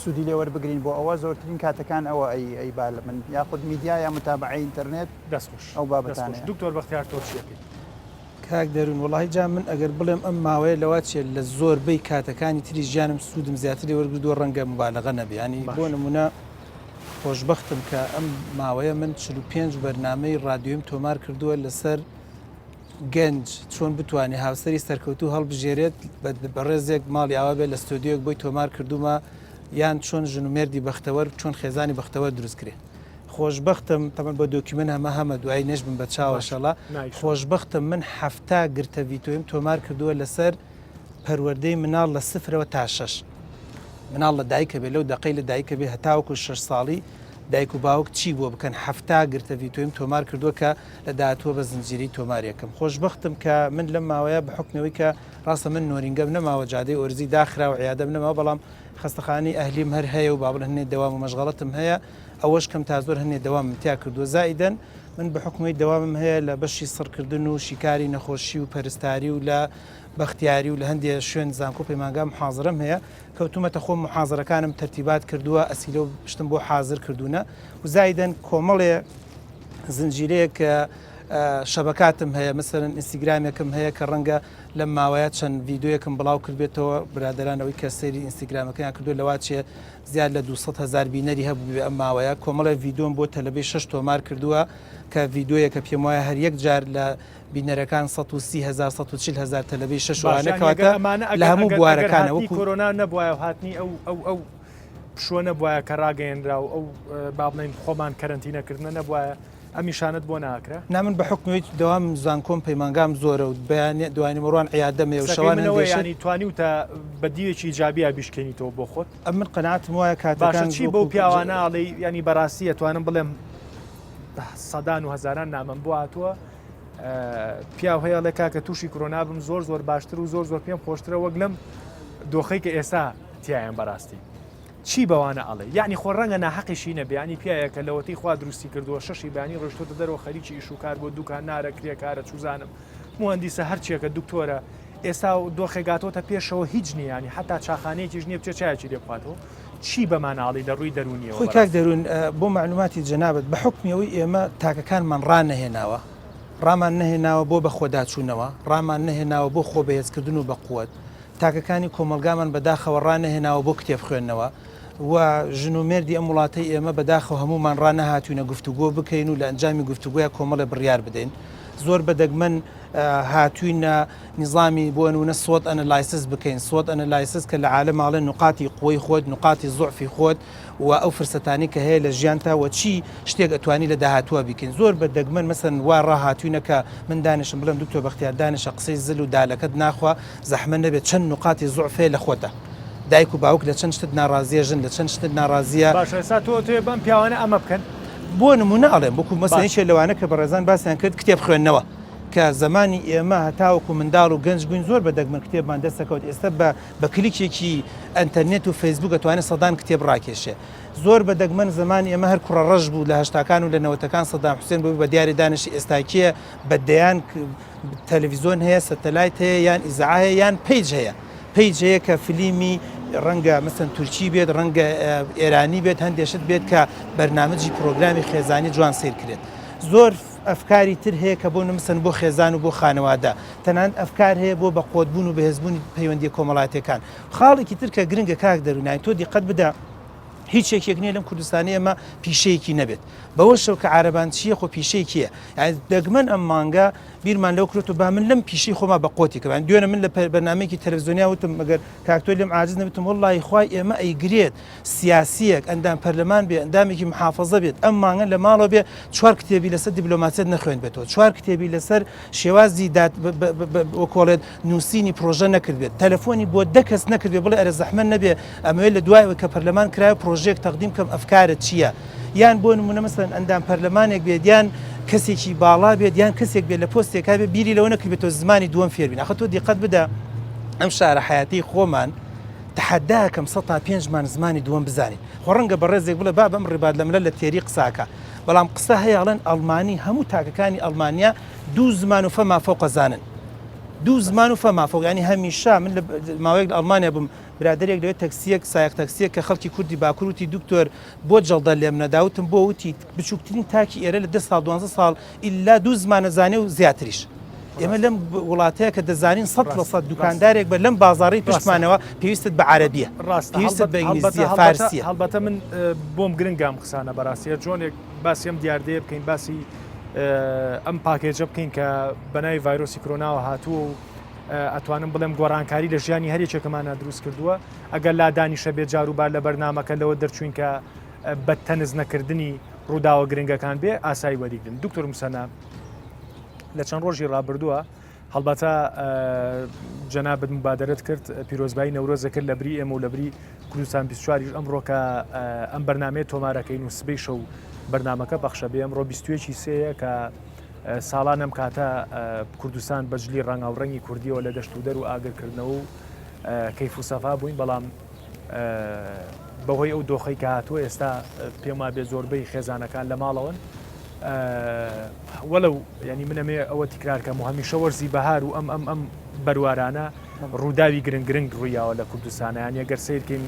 سوودی لێوە بگرین بۆ ئەوە زۆرترین کاتەکان ئەوە ئەی با لە من یاخود میدیا یا متابعەی ئینتەرنێت دەستخۆش ئەو بابەتانە دکتۆر بەختیار تۆ چیەکەی کاک دەروون وڵی جا من ئەگەر بڵێم ئەم ماوەیە لەوە چێت لە زۆربەی کاتەکانی تری ژیانم سوودم زیاتری وەرگردووە ڕەنگە مبالغە نەبێ ینی بۆ نمونە خۆشببختم کە ئەم ماوەیە من 45 بەرنامەی ڕادیۆیم تۆمار کردووە لەسەر گەنج چۆن بتوانێت هاوسەری سەرکەوتو هەڵبژێرێت بەڕێزێک ماڵی ئاوا بێت لە ستۆدیۆک بۆی تۆمار کردومە یان چۆن ژنومێردی بەختەوەر چۆن خێزانی بەختەوەر دروست کرێ خۆشببختم تەمەن بە دۆکیمن هەمە دوای نەش بم بە چاوەشەڵا خۆشببختم من هەفتا گرتە ڤیتۆیم تۆمار کردووە لەسەر پەروەردەی مناڵ لە 0 تا 6 مناڵ لە دایکە بێ لەو دقەی لە دایکە بێ هەتاوەکو 6 ساڵی دایک و باوک چی بۆ بکەن هەفتا گرتە ڤیتۆیم تۆمار کردووە کە لە داهاتووە بە زنجیری تۆمارێکم خۆشببختم کە من لەم ماوەیە بە حکمەوەی کە ڕاستە من نۆرینگەم نەماوە جادەی ئۆرزی داخرا و عیادەم نەماوە بەڵام خستەخانی ئەهلیم هەر هەیە و بابڵ هەنێ دەوام و مەشغەڵەتم هەیە ئەوەش کەم تا زۆر هەنێ دەوامم تیا کردووە زائیدەن من بە حکومەی دەوامم هەیە لە بەشی سڕکردن و شیکاری نەخۆشی و پەرستاری و لە بەختیاری و لە هەندێک شوێن زانکۆ پەیمانگا محازرم هەیە کەوتومەتە خۆم محازرەکانم تەرتیبات کردووە ئەسیلە و پشتم بۆ حازر کردوونە و زایدەن کۆمەڵێ زنجیرەیە کە شەبکاتم هەیە مەسەرەن ئینستاگرامێکم هەیە کە ڕەنگە لەم ماوەیە چەند ڤیددیوەکم بڵاو کردبێتەوە برادرانەوەی کە سەیری ئینستاگرامەکەیان کردو لەواچێ زیاد لە 200,000 بینەری هەبوو بێ ئەم ماوەیە کۆمەڵی ڤیددیۆم بۆ تەلەبەی 6 تۆمار کردووە کە ڤیددیۆیە کە پێم وایە هەر یەک جار لە بینەرەکان 130,000 تەلەبەی 6وانەکەواتە لە هەموو بوارەکانەوە کۆرۆنا نەبووە هاتنی ئەو پشوە نەبووە کە ڕاگەیەنرا و ئەو بابڵین خۆمان کەرنتینەکردنە نەبووە ئەمیشانت بۆ ناکرا نامن بە حکومەوەی دەوام زان کۆم پەیمانگام زۆرە و بەیان دوانی مەڕوان عیادەمێ و شەوانەوەیانی توانی و تا بەدیوێکی جابیا بیشکێنیتەوە بۆ خۆت ئەم من قەناتم وایە کاتەکان چی بۆ پیاوانەڵی ینی بەڕاستی ئەتوانم بڵێم سەدان و هەزاران نامم بۆ هاتووە پیاو هەیە لە کاکە تووشی کۆرۆنا بم زۆر باشتر و زۆر پێم خۆشترە وەک لەم دۆخەی کە ئێستا تیایان بەڕاستی چی بەوانە ئەڵێ یعنی خۆ ڕەنگە ناحەقیشی نەبیانی پیاە کە لەوەتی خوا دروستی کردووە شەشی بانی ڕۆشتۆتە دەرەوە خەریکی ئیشوکار بۆ دوکان نارە کرێکارە چوزانم مهندیسە هەرچیەکە دکتۆرە ئێستا دۆخێگاتۆتە پێشەوە هیچ نییانی حتا چاخانەیەکیش نییە بچێ چایکی لێبخاتەوە چی بەماناڵی لە ڕووی دەرونیەوە خۆی کاک دەروون بۆ معلوماتی جەنابەت بە حکمیەوەی ئێمە تاکەکانمان ڕانەهێناوە ڕامان نەهێناوە بۆ بە خۆداچوونەوە ڕامان نەهێناوە بۆ خۆ بەهێزکردن و بە قووەت تاکەکانی کۆمەلگامان بەداخەوە ڕانەهێناوە بۆ کتێب خوێندنەوە و ژن و مێردی ئەم وڵاتەی ئێمە بەداخەوە هەمومان ڕانەهاتوینە گفتوگۆ بکەین و لە ئەنجامی گفتوگوۆیە کۆمەڵە بڕیار بدەین زۆر بەدەگمەن هاتوینە نیظامی بۆ نونە سۆت ئەنەلایسس بکەین سۆت ئەنەلایسس کە لە عالەماڵێ نقاتی قوی خۆت نقاتی زۆعفی خۆت و ئەو فرسەتانی کە هەیە لە ژیانتاوە چی شتێک ئەتوانی لە داهاتووە بکەین زۆر بەدەگمەن مەسەن وا ڕاهاتوینەکە من دانیشم بڵم دکتۆر بەختیار دانیشە قسەی زل و دالەکەت ناخوا زەحمە نەبێت چەند نقاتی زۆعفێ لە خۆتە دایک و باوک لە چەند شتت ناڕازیە ژن لە چەند شتت ناڕازیە باش ئێستا تۆ بەم پیاوانە ئەمە بکەن بۆ نمونە ئەڵێم بۆکو مەسەیەکێ لەوانە کە بەڕێزان باسییان کرد کتێب خوێندنەوە کە زمانی ئێمە هەتاوەکو منداڵ و گەنج بووین زۆر بەدەگمن کتێبمان دەستەکەوت ئێستا بە کلیکێکی ئەتەرنێت و فەیسبوک ئەتوانێت سەدان کتێب ڕاکێشێ زۆر بەدەگمەن زمانی ئێمە هەر کوڕە ڕەش بوو لە هەشتاکان و لە نەوەتەکان سەدام حوسێن بوو بە دیاری دانشی ئێستاکیە بەدەیان تەلەڤیزۆن هەیە سەتەلایت هەیە یان ئیزعاهەیە یان پیج هەیە پیج هەیە کە فیلیمی ڕەنگە مەسەن تورکی بێت ڕەنگە ئێرانی بێت هەندێشت بێت کە بەرنامەجی پرۆگرامی خێزانی جوان سیر کرێت زۆر ئەفکاری تر هەیە کە بۆ نمسن بۆ خێزان و بۆ خانەوادە تەنان ئەفکار هەیە بۆ بە قۆتبوون و بەهێزبوونی پەیوەندی کۆمەڵاتەکان خاڵێکی تر کە گرنگە کاک دەرونای تۆ دیقەت بدە هیچ یەکێک نییە لەم کوردستانی ئەمە پیشەیەکی نەبێت بەوە شەو کە عارەبان چیە خۆ پیشەیەکیە دەگمەن ئەم مانگە بیرمان لەو کرێت و با من لەم پیشەی خۆما بە قۆتی کەوان دوێنە من لە بەرنامەیەکی تەلەڤیزۆنیا وتم مەگەر کاکتۆ لێم عاجز نەبێتم وەڵڵی خوای ئێمە ئەیگرێت سیاسیەک ئەندام پەرلەمان بێ ئەندامێکی محافەزە بێت ئەم مانگە لە ماڵەوە بێ 4 کتێبی لەسەر دیبلۆماسیەت نەخوێن بێتەوە 4 کتێبی لەسەر شێوازی وەکۆڵێت نووسینی پرۆژە نەکرد بێت تەلەفۆنی بۆ 10 کەس نەکرد بێ بڵێ ئەرە زەحمە نەبێ ئەمەوێت لە دوایەوە کە پەرلەمان کرایە پرۆژێک تەقدیم کەم ئەفکارت چییە یان بۆ نمونە مەسەن ئەندام پەرلەمانێک بێت یان کەسێکی باڵا بێت یان کەسێک بێت لە پۆستێکا بێ بیری لەوە نەکردێتەوە زمانی دووەم فێربین ئەخە تۆ دیقەت بدە ئەم شارە حیاتی خۆمان تحداکەم 105مان زمانی دووەم بزانین خۆ ڕەنگە بە ڕێزێک بڵێ با بەم ڕێبات لەملە لە تێری قساکە بەڵام قسە هەیەڵەن ئەڵمانی هەموو تاکەکانی ئەڵمانیا 2 زمان و فەما فۆقە زانن 2 زمان و فەما فۆق ینی هەمیشا من لە ماوەیەک لە ئەڵمانیا بووم برادێک لەوێت تەکسیەک سایق تەکسیەک کە خەڵکی کوردی باکووری دکتۆر بۆ جەڵدە لێم نەداوتم بۆ وتی بچووکترین تاکی ئێرە لە 10 ساڵ 12 ساڵ ئللا 2 زمانە زانێ و زیاتریش ئێمە لەم وڵاتەیە کە دەزانین 100% دوکاندارێک بە لەم بازاڕی پشتمانەوە پێویستت بە عەرەبیە پێویستت بە ئینگلیزیە فارسیە هەڵبەتە من بۆم گرنگام قسانە بەڕاستیە جۆنێک باسی ئەم دیاردەیە بکەین باسی ئەم پاکێجە بکەین کە بەناوی ڤایرۆسی کۆرۆناوە هاتووە و ئەتوانم بڵێم گۆڕانکاری لە ژیانی هەرێکێکەمانە دروست کردووە ئەگەر لادانیشە بێت جاروبار لە بەرنامەکە لەوە دەرچوین کە بە تەنز نەکردنی ڕووداوە گرنگەکان بێ ئاسایی وەریگرن دکتۆر موسەنا لە چەند ڕۆژی ڕابردووە هەڵبەتە جەنابەت مبادرەت کرد پیرۆزبایی نەورۆزە کرد لە بری ئێمە و لە بری کوردستان 24 ئەمڕۆکە ئەم بەرنامەیە تۆمارەکەین و سبەی شەو بەرنامەکە بەخشە بێ ئەمڕۆ 21 سەیە کە ساڵان ئەم کاتە کوردستان بەجلی ڕەنگاوڕەنگی کوردیەوە لە دەشت و دەر و ئاگرکردنەوە و کەیف و سەفا بووین بەڵام بەهۆی ئەو دۆخەی کە هاتووە ئێستا پێم وابێ زۆربەی خێزانەکان لە ماڵەوەن وەلو ینی منەمێ ئەوە تیکرارکەم و هەمیشە وەرزی بەهار و ئەم بەروارانە ڕووداوی گرنگ ڕوویاوە لە کوردستانیان ئەگەر سیرکەین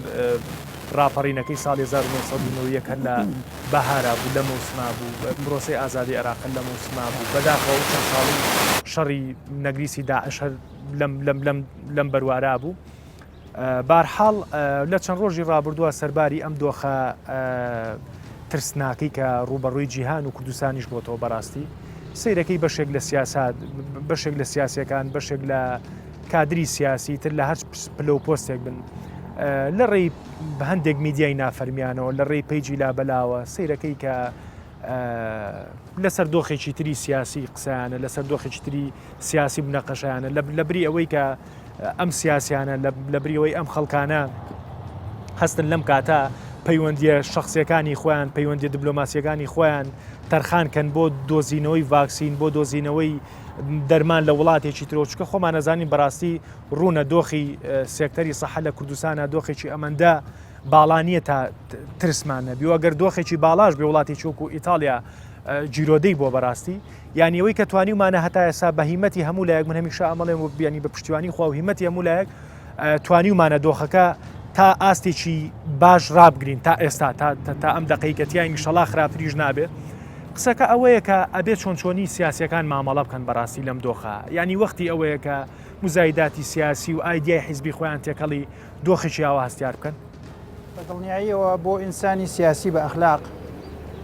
ڕاپەڕینەکەی ساڵی 1990 هەر لە بەهارا بوو لە موسما بوو مرۆسی ئازادی عێراق لە موسما بوو بەداخەوە چەند ساڵی شەڕی نەگریسی داعش لەم بەروارا بوو. بارحاڵ لە چەند ڕۆژی ڕابردووە سەرباری ئەم دۆخە ترسناکەی کە ڕوبەڕووی جیهان و کوردستانیش بۆتەوە بەڕاستی سیرەکەی بەشێک لە سیاسات بەشێک لە سیاسیەکان بەشێک لە کادری سیاسی تر لە هەر پلە و پۆستێک بن لە ڕێی بە هەندێک میدیای نافەرمیانەوە لە ڕێی پەیجی لا بەلاوە سیرەکەی کە لەسەر دۆخێکی تری سیاسی قسەیانە لەسەر دۆخێکی تری سیاسی بنەقەشیانە لە بری ئەوەی کە ئەم سیاسیانە لە بریەوەی ئەم خەڵکانە هەستن لەم کاتە پەیوەندیە شخصیەکانی خۆیان پەیوەندی دیبلۆماسیەکانی خۆیان تەرخانکەن بۆ دۆزینەوەی ڤاکسین بۆ دۆزینەوەی دەرمان لە وڵاتێکی ترۆچکە خۆمان نەزانین بەڕاستی ڕوونە دۆخی سێکتەری سەحە لە کوردستانە دۆخێکی ئەمەندە باڵانیە تا ترسمان نەبی و ئەگەر دۆخێکی باڵاش بێ وڵاتی چۆک و ئیتالیا جیرۆدەی بۆ بەڕاستی یعنی ئەوەی کە توانیمانە هەتا ئێستا بە هیمەتی هەموو لایەک من هەمیشە ئەمەڵێم بیانی بە پشتیوانی خوا و هیمەتی هەموو لایەک توانیمانە دۆخەکە تا ئاستێکی باش ڕابگرین تا ئێستا تا ئەم دەقەیکەتیان ئینشەڵا خراپتریش نابێت. قسەکە ئەوەیە کە ئەبێت چۆنچۆنی سیاسیەکان مامەڵە بکەن بەڕاستی لەم دۆخە یعنی وەختی ئەوەیە کە مزایداتی سیاسی و ئایدیای حیزبی خۆیان تێکەڵی دۆخێکی ئاوا هەستیار بکەن. بەدڵنیاییەوە بۆ ئینسانی سیاسی بە ئەخلاق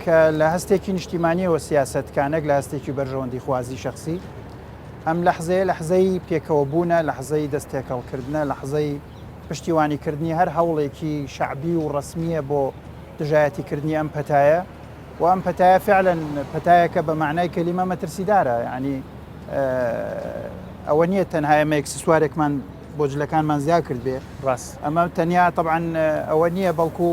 کە لە هەستێکی نیشتیمانیەوە سیاستکانێک لە هەستێکی بەرژەوەندی خوازی شخصی ئەم لەحزەیە لەحزەی پێکەوە بوونە لەحزەی دەستێکەڵکردنە لەحزەی پشتیوانیکردنی هەر هەوڵێکی شعبی و ڕسمیە بۆ دژایەتیکردنی ئەم پەتایە و ئەم پەتایە فعلەن پەتایەکە بە معنای کەلیمە مەترسیدارە ینی ئەوە نییە تەنها ئێمە ئەکسسوارێکمان بۆ جلەکانمان زیاد کرد بێ ڕاست ئەمە تەنیا طبعاً ئەوە نییە بەڵکو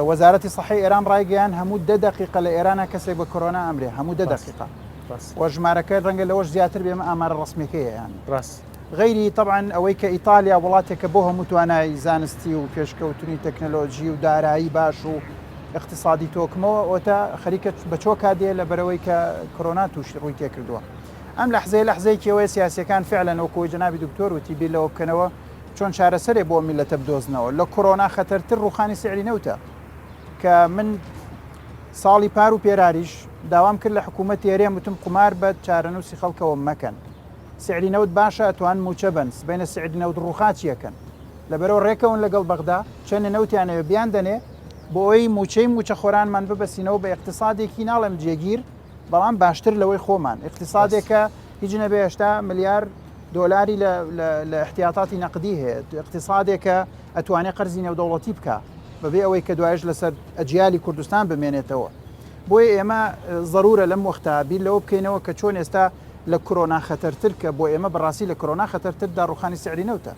وەزارەتی سەحی ئێران ڕایگەیان هەموو 10 دقیقە لە ئێرانە کەسێک بە کۆرۆنا ئەمرێ هەموو 10 دقیقە وە ژمارەکە ڕەنگە لەوەش زیاتر بێمە ئامارە ڕسمیەکەیە یان ڕاست غیری طبعاً ئەوەی کە ئیتالیا وڵاتێکە بۆ هەموو توانای زانستی و پێشکەوتنی تەکنەلۆژی و دارایی باش و اقتصادی تۆکمەوە ئۆتا خەریکە بەچۆ کادێ لە بەرەوەی کە کۆرۆنا توش ڕووی تێکردووە ئەم لەحزەیەکیەوەی سیاسەکان فعلەن وەکۆی جەنابی دکتۆر وتی بیر لەوە بکەنەوە چۆن چارەسەرێ بۆ میلەتە بدۆزنەوە لە کۆرۆنا خەتەرتر ڕوخانی سعری نەوتە کە من ساڵی پار و پێراریش داوام کرد لە حکوومەت هێرێم وتم قمار بە چارەنووسی خەڵکەوە مەکەن سعری نەوت باشە ئەتوان موچە بن بینە سعری نەوت ڕوخاچیەکەن لەبەرەوە ڕێکەون لەگەڵ بەغدا چەند نەوتیانەوە بیان دەنێ بۆ ئەوی موچە خۆرانمان ببەسینەوە بە اقتصادێکی ناڵم جێگیر بەڵام باشتر لەوەی خۆمان اقتصادێکە هیچ نەبێ 8 ملیار دۆلاری لە احتیاطاتی نەقدی هەیە اقتصادێکە ئەتوانێت قەرزی نێودەوڵەتی بکە بەبێ ئەوەی کە دوایش لەسەر ئەجیالی کوردستان بمێنێتەوە بۆیە ئێمە ضرورە لەم وەختە بیر لەوە بکەینەوە کە چۆن ئێستا لە کۆرۆنا خەتەرتر کە بۆ ئێمە بەڕاستی لە کۆرۆنا خەتەرتردا ڕوخانی سعری نەوتە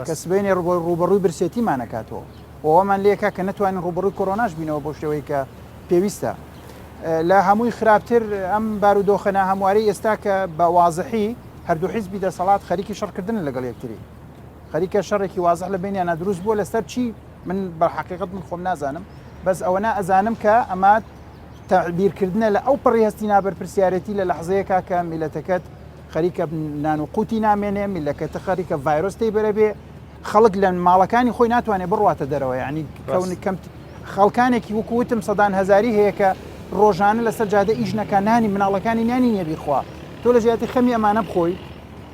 کە سبەینێ ڕوبەڕووی برسێتیمانەکاتەوە ئەوەمان لێکە کە نتوانین ڕوبەڕووی کۆرۆناش بینەوە بۆ شێوەیە کە پێویستە لە هەمووی خراپتر ئەم بارودۆخەنە هەموارەی ئێستا کە بە وازحی هەردوو حیزبی دەسەڵات خەریکی شەڕکردن لەگەڵ یەکتری خەریکە شەڕێکی وازح لە بینیانە دروست بووە لەسەر چی من بە حقیقت من خۆم نازانم بەس ئەوەنا ئەزانم کە ئەمە تعبیرکردنە لە ئەو پڕی هەستی نابەرپرسیارەتی لە لەحزەیەکە کە میلەتەکەت خەریکە نان و قوتی نامێنێ میلەکەتە خەریکە ڤایرۆستی بەرەبێ خەڵک لە ماڵەکانی خۆی ناتوانێت بڕواتە دەرەوە ینی کەم خەڵکانێکی وەکوتم سەدان هەزاری هەیە کە ڕۆژانە لەسەر جادە ئیژنەکە نانی مناڵەکانی نانی نییە بیخوا تۆ لە جیاتی خەمی ئەمانە بخۆی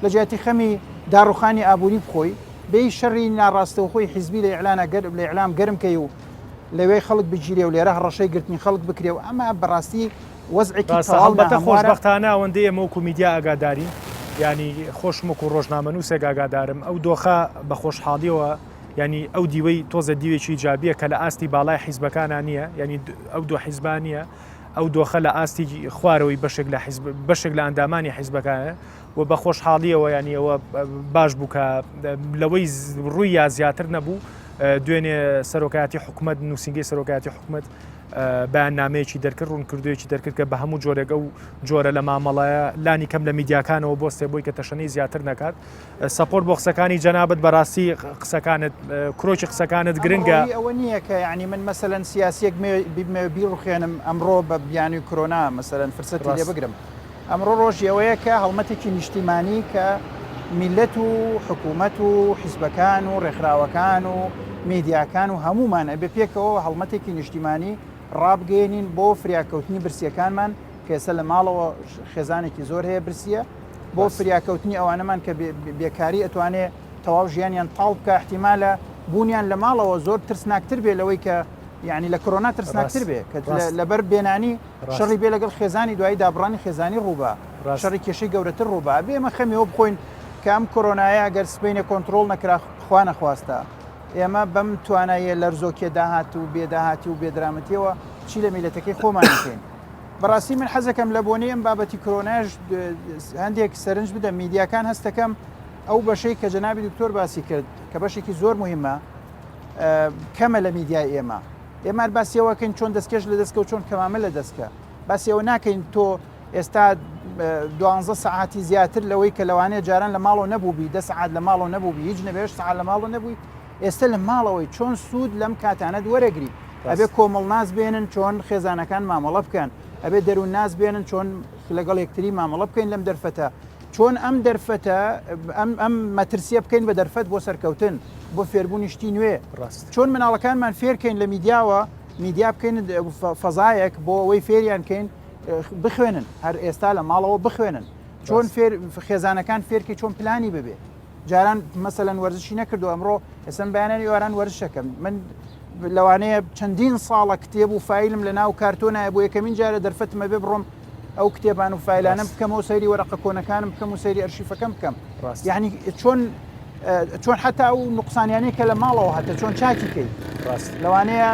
لە جیاتی خەمی داڕوخانی ئابووری بخۆی بێی شەڕی ناڕاستەوە خۆی حیزبی لە ئیعلانە لە ئیعلام گەرمکەی و لەوێ خەڵک بگیرێ و لێرە هەڕەشەی گرتنی خەڵک بکرێ و ئەمە بەڕاستی وەزعێکی تەواو خۆشبەختانە ئەوەندەی ئەمە وەکو میدیا ئاگاداری ینی خۆشمەک و ڕۆژنامەنووسێک ئاگادارم ئەو دۆخە بە خۆشحاڵیەوە ینی ئەو دیوەی تۆزە دیوێکی جابیە کە لە ئاستی باڵای حیزبەکانە نییە ینی ئەو دو حیزبانیە ئەو دۆخە لە ئاستی خوارەوەی بەشێک لە ئەندامانی حیزبەکانە و بە خۆشحاڵیەوە ینی ئەوە باش بوو کە لەوەی ڕووی یا زیاتر نەبوو دوێنێ سەرۆکایەتی حکومەت نووسنگی سەرۆکایەتی حکومەت بەیاننامەیەکی دەرکرد ڕوونکردویەکی دەرکرد کە بە هەموو جۆرێک ئەو جۆرە لە مامەڵایە لانی کەم لە میدیاکانەوە بۆستێ بۆی کە تەشەنەی زیاتر نەکات سەپۆرت بۆ قسەکانی جەنابەت بەڕاستی قسەکانت کرۆکی قسەکانت گرنگە ئەوە نییە کە یعنی من مەسەلەن سیاسیەک بیڕوخێنم ئەمڕۆ بە بیانی کۆرۆنا مەسەلەن فرسەتی لێ بگرم ئەمڕۆ ڕۆژیەوەیە کە هەڵمەتێکی نیشتیمانی کە میلەت و حکوومەت و حیزبەکان و ڕێکخراوەکان و میدیاکان و هەمومان ئەبێ پێکەوە هەڵمەتێکی نیشتیمانی ڕابگەێنین بۆ فریاکەوتنی برسیەکانمان کە ئێستا لە ماڵەوە خێزانێکی زۆر هەیە برسیە بۆ فریاکەوتنی ئەوانەمان کە بێکاری ئەتوانێت تەواو ژیانیان تاڵ بکە احتیمالە بوونیان لە ماڵەوە زۆر ترسناکتر بێ لەوەی کە یعنی لە کۆرۆنا ترسناکتر بێ کە لەبەر بێنانی شەڕی بێ لەگەڵ خێزانی دوایی دابڕانی خێزانی ڕووبە شەڕی کێشەی گەورەتر ڕووبە بێ ئێمە خەمیەوە بخۆین کە ئەم کۆرۆنایە ئەگەر سبینە کۆنتترۆل نەکرا خوا نەخواستە ئێمە بەم توانایە لەرزۆکێ داهات و بێداهاتی و بێدرامەتیەوە چی لە میلەتەکەی خۆمانەکەین بەڕاستی من حەزەکەم لە بۆنەی ئەم بابەتی کۆرۆناژ هەندێک سەرنج بدەم میدیاکان هەستەکەم ئەو بەشەی کە جەنابی دکتۆر باسی کرد کە بەشێکی زۆر مهمە کەمە لە میدیای ئێمە باسیەوەکەین چۆن دەستکەش لە دەستکە و چۆن کەمامە لە دەستکە باسیەوە ناکەین تۆ ئێستا 12 ساعتی زیاتر لەوەی کە لەوانەیە جاران لە ماڵەوە نەبووبی 10 ساعت لە ماڵەوە نەبووبی هیچ نەبێش ساعت لە ماڵەوە نەبووی ئێستا لە ماڵەوەی چۆن سوود لەم کاتانە وەرەگری ئەبێ کۆمەڵ ناز بێنن چۆن خێزانەکان مامەڵە بکەن ئەبێ دەروون ناز بێنن چۆن لەگەڵ یەکتری مامەڵە بکەین لەم دەرفەتە چۆن ئەم دەرفەتە ئەم مەترسیە بکەین بە دەرفەت بۆ سەرکەوتن بۆ فێربوونی شتی نوێ چۆن مناڵەکانمان فێرکەین لە میدیاوە میدیا بکەین فەزایەک بۆ ئەوەی فێریان کەین بخوێنن هەر ئێستا لە ماڵەوە بخوێنن چۆن خێزانەکان فێرکی چۆن پلانی ببێ جاران مەسەلەن وەرزشی نەکردو ئەمڕۆ ئێسم بەیانانی ئێواران وەرزشەکەم من لەوانەیە چەندین ساڵە کتێب و فیلم لە ناو کارتۆنایە بۆ یەکەمین جارە دەرفەتمە بێ بڕۆم ئەو کتێبان و فیلانم بکەمەوە سەیری وەرەقە کۆنەکانم بکەم و سەیری ئەرشیفەکەم بکەم یعنی چۆن حتا ئەو نقصانیانەی کە لە ماڵەوە هەتە چۆن چاکیکەی لەوانەیە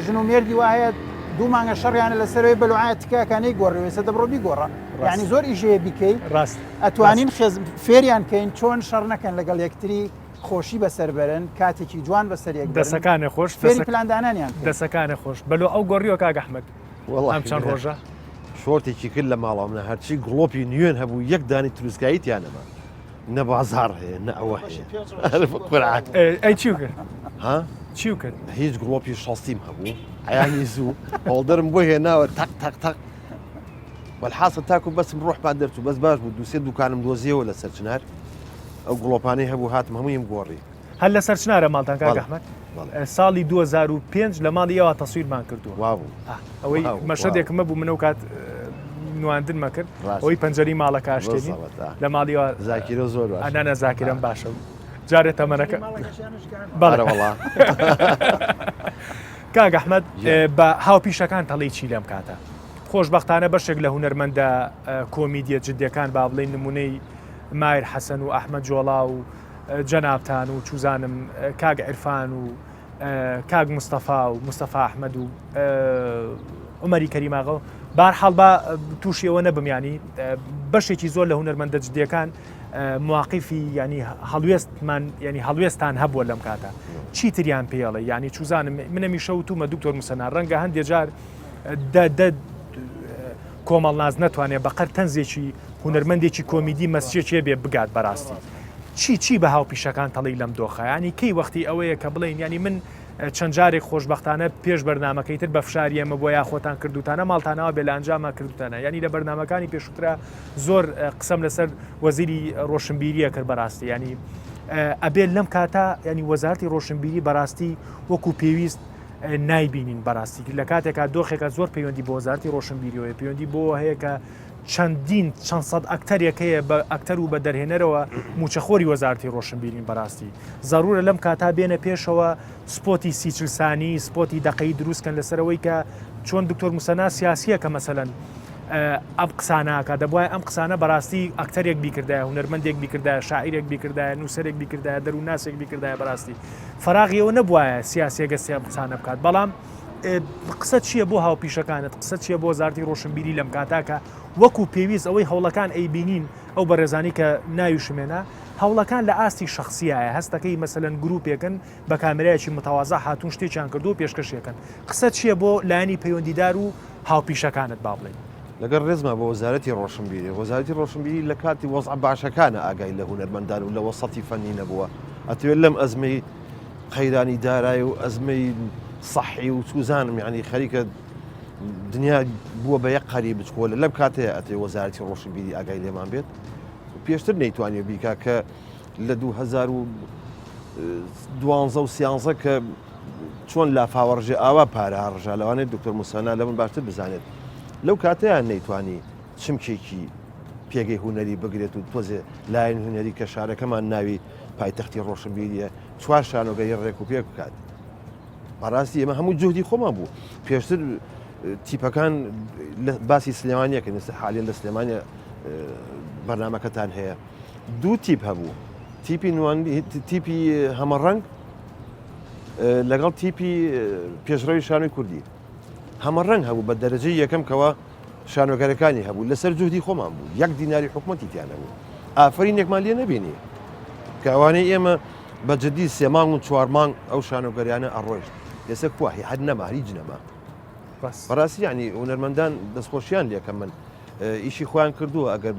ژن و مێردی وایە دوو مانگە شەڕیانە لەسەرەوەی بەلوعایە تکاکانەی گۆڕێوێسە دەبڕۆ بیگۆڕە یعنی زۆر ئیژەیە بیکەی ئەتوانین فێریان کەین چۆن شەڕ نەکەن لەگەڵ یەکتری خۆشی بەسەربەرن کاتێکی جوان بەسەر یەک دەسەکانە خۆش فێری پلاندانانیان دەسەکانە خۆش بەلو ئەو گۆڕیەوە کاک ئەحمەد ئەم چەند ڕۆژە شۆرتێکی کرد لە ماڵاو منە هەرچی گڵۆپی نوێن هەبوو یەک دانی تروسکاییتیانەما نە بازار هەیە نە ئەوە هەیە ئەی چی کرد ها چی کرد هیچ گڵۆپی شەستیم هەبوو عیانی زوو هەڵدەرم بۆ هێناوە تەق تەق تەق والحاصل تاکو بەسم ڕۆحمان دەرچوو بەس باش بوو دووسێ دوکانم دۆزیەوە لە سەرچنار ئەو گڵۆپانەی هەبوو هاتم هەموویم گۆڕی هەر لە سەرچنارە ماڵتان کاک ئەحمەد ساڵی 2005 لە ماڵی ئێوە تەسویرمان کردووە وابوو ئەوەی مەشەدێکمە بوو منە و کات نواندنمە کرد ئەوەی پەنجەری ماڵە کاشتێنی لە ماڵیەوە زاکیرە زۆر ئەنانە زاکرم باشە جارێ تەمەنەکە بەڵێ کاک ئەحمەد بە هاوپیشەکان تەڵی چی لەم کاتە خۆشبەختانە بەشێک لە هونەرمەندە کۆمیدیە جدیەکان با بڵێن نمونەی مایر حەسەن و ئەحمەد جۆڵا و جەنابتان و چوزانم کاک عرفان و کاک مستەفا و مستەفا ئەحمەد و عومەری کەریماغە بارحاڵ بە تووشیەوە نەبم بەشێکی زۆر لە هونەرمەندە جدیەکان مواقفی ینی هەڵوێستمان ینی هەڵوێستان هەبووە لەم کاتە چیتریان پێڵێ ینی چوزانم منەمی شەوتومە دکتۆر موسەنا ڕەنگە هەندێک جار کۆمەڵ ناز نەتوانێت بەقەر تەنزێکی هونەرمەندێکی کۆمیدی مەسجێکێ بێ بگات بەڕاستی چی بە هاوپیشەکان تەڵی لەم دۆخە ینی کەی وەختی ئەوەیە کە بڵێن ینی من چەند جارێک خۆشبەختانە پێش بەرنمەکەی تر بە فشاری ئەمە بۆ یاخۆتان کردوتانە ماڵتانەوە بێ لە ئەنجامە کردوتانە ینی لە بەرنمەکانی پێشووترا زۆر قسەم لەسەر وەزیری ڕۆشنبیریە کرد بەڕاستی ینی ئەبێت لەم کاتە ینی وەزارەتی ڕۆشنبیری بەڕاستی وەکو پێویست نایبینین بەڕاستی لە کاتێکا دۆخێکە زۆر پەیوەندی بۆ وەزارەتی ڕۆشنبیریەوەی پەیوەندی بۆ هەیە کە چەند سەد ئەکتەرێکەیە بە ئەکتەر و بە دەرهێنەرەوە موچەخۆری وەزارەتی ڕۆشنبیرین بەڕاستی زەرورە لەم کاتا بێنە پێشەوە سپۆتی سیچلسانی سپۆتی دەقەی دروستکەن لەسەرەوەی کە چۆن دکتۆر موسەنا سیاسیە کە مەسەلەن ئەم قساناکە دەبواە ئەم قسانە بەڕاستی ئەکتەرێک بیکردایە هونەرمەندێک بیکردایە شاعیرێک بیکردایە نووسەرێک بیکردایە دەروون ناسێک بیکردایە بەڕاستی فراغیەوە نەبووایە سیاسێگە سێ قسانە بکات بەڵام قسە چییە بۆ هاوپیشەکانت قسە چیە بۆ وەزارەتی ڕۆشنبیری لەم کاتاکە وەکو پێویست ئەوەی هەوڵەکان ئەیبینین ئەو بەڕێزانی کە ناویشمێنە هەوڵەکان لە ئاستی شخصیایە هەستەکەی مەسەلەن گروپێکن بە کامێرایەکی متەوازە هاتوون شتێکیان کردو و پێشکەشێکن قسە چییە بۆ لایانی پەیوەندیدار و هاوپیشەکانت با بڵێن لەگەر ڕێزمە بە وەزارەتی ڕۆشنبیری وەزارەتی ڕۆشنبیری لە کاتی وەزع باشەکانە ئاگای لە هونەرمەندان و لە وەسەتی فەنی نەبووە ئەتوێت لەم ئەزمەی قەیرانی دارایی و ئەزمەی صحی و سوزانم یعنی خەریکە دنیا بووە بە یەک قەری بچکۆلە لەم کاتەیە ئەتێ وەزارەتی ڕۆشنبیری ئاگای لێمان بێت پێشتر نەیتوانێ بیکا کە لە 2012 و 13 کە چۆن لا فاوەڕژێ ئاوا پارە هەڕژا لەوانێت دکتۆر موسانا لە من باشتر بزانێت لەو کاتەیان نەیتوانی چمکێکی پێگەی هوەری بگرێت و تۆزێ لایەن هوەری کە شارەکەمان ناوی پایتەختی ڕۆشنبیریە 4 شانۆگەی ڕێک و پێک بکات بەڕاستی ئێمە هەموو جهدی خۆمان بوو پێشتر تیپەکان باسی سلێمانیەکە نستا حالێن لە سلێمانە بەرنمەکەتان هەیە دوو تیپ هەبوو تیپی هەمەڕەنگ لەگەڵ تیپی پێشڕەوی شانۆی کوردی هەمەڕەنگ هەبوو بە دەرەجەی یەکەم کەەوە شانۆگەرەکانی هەبوو لەسەر جوهدی خۆمان بوو یەک دیناری حکوومەتی تیان هەبوو ئافرینێکمان لێ نەبینی کە ئەوانەی ئێمە بە جددی 3 مانگ و 4 مانگ ئەو شانۆگەریانە ئەڕۆیشت لەسەر کوواهی حد نەما هیچ نەما بەڕاستی ینی هونەرمەندان دەستخۆشیان لێکە من ئیشی خۆیان کردووە ئەگەر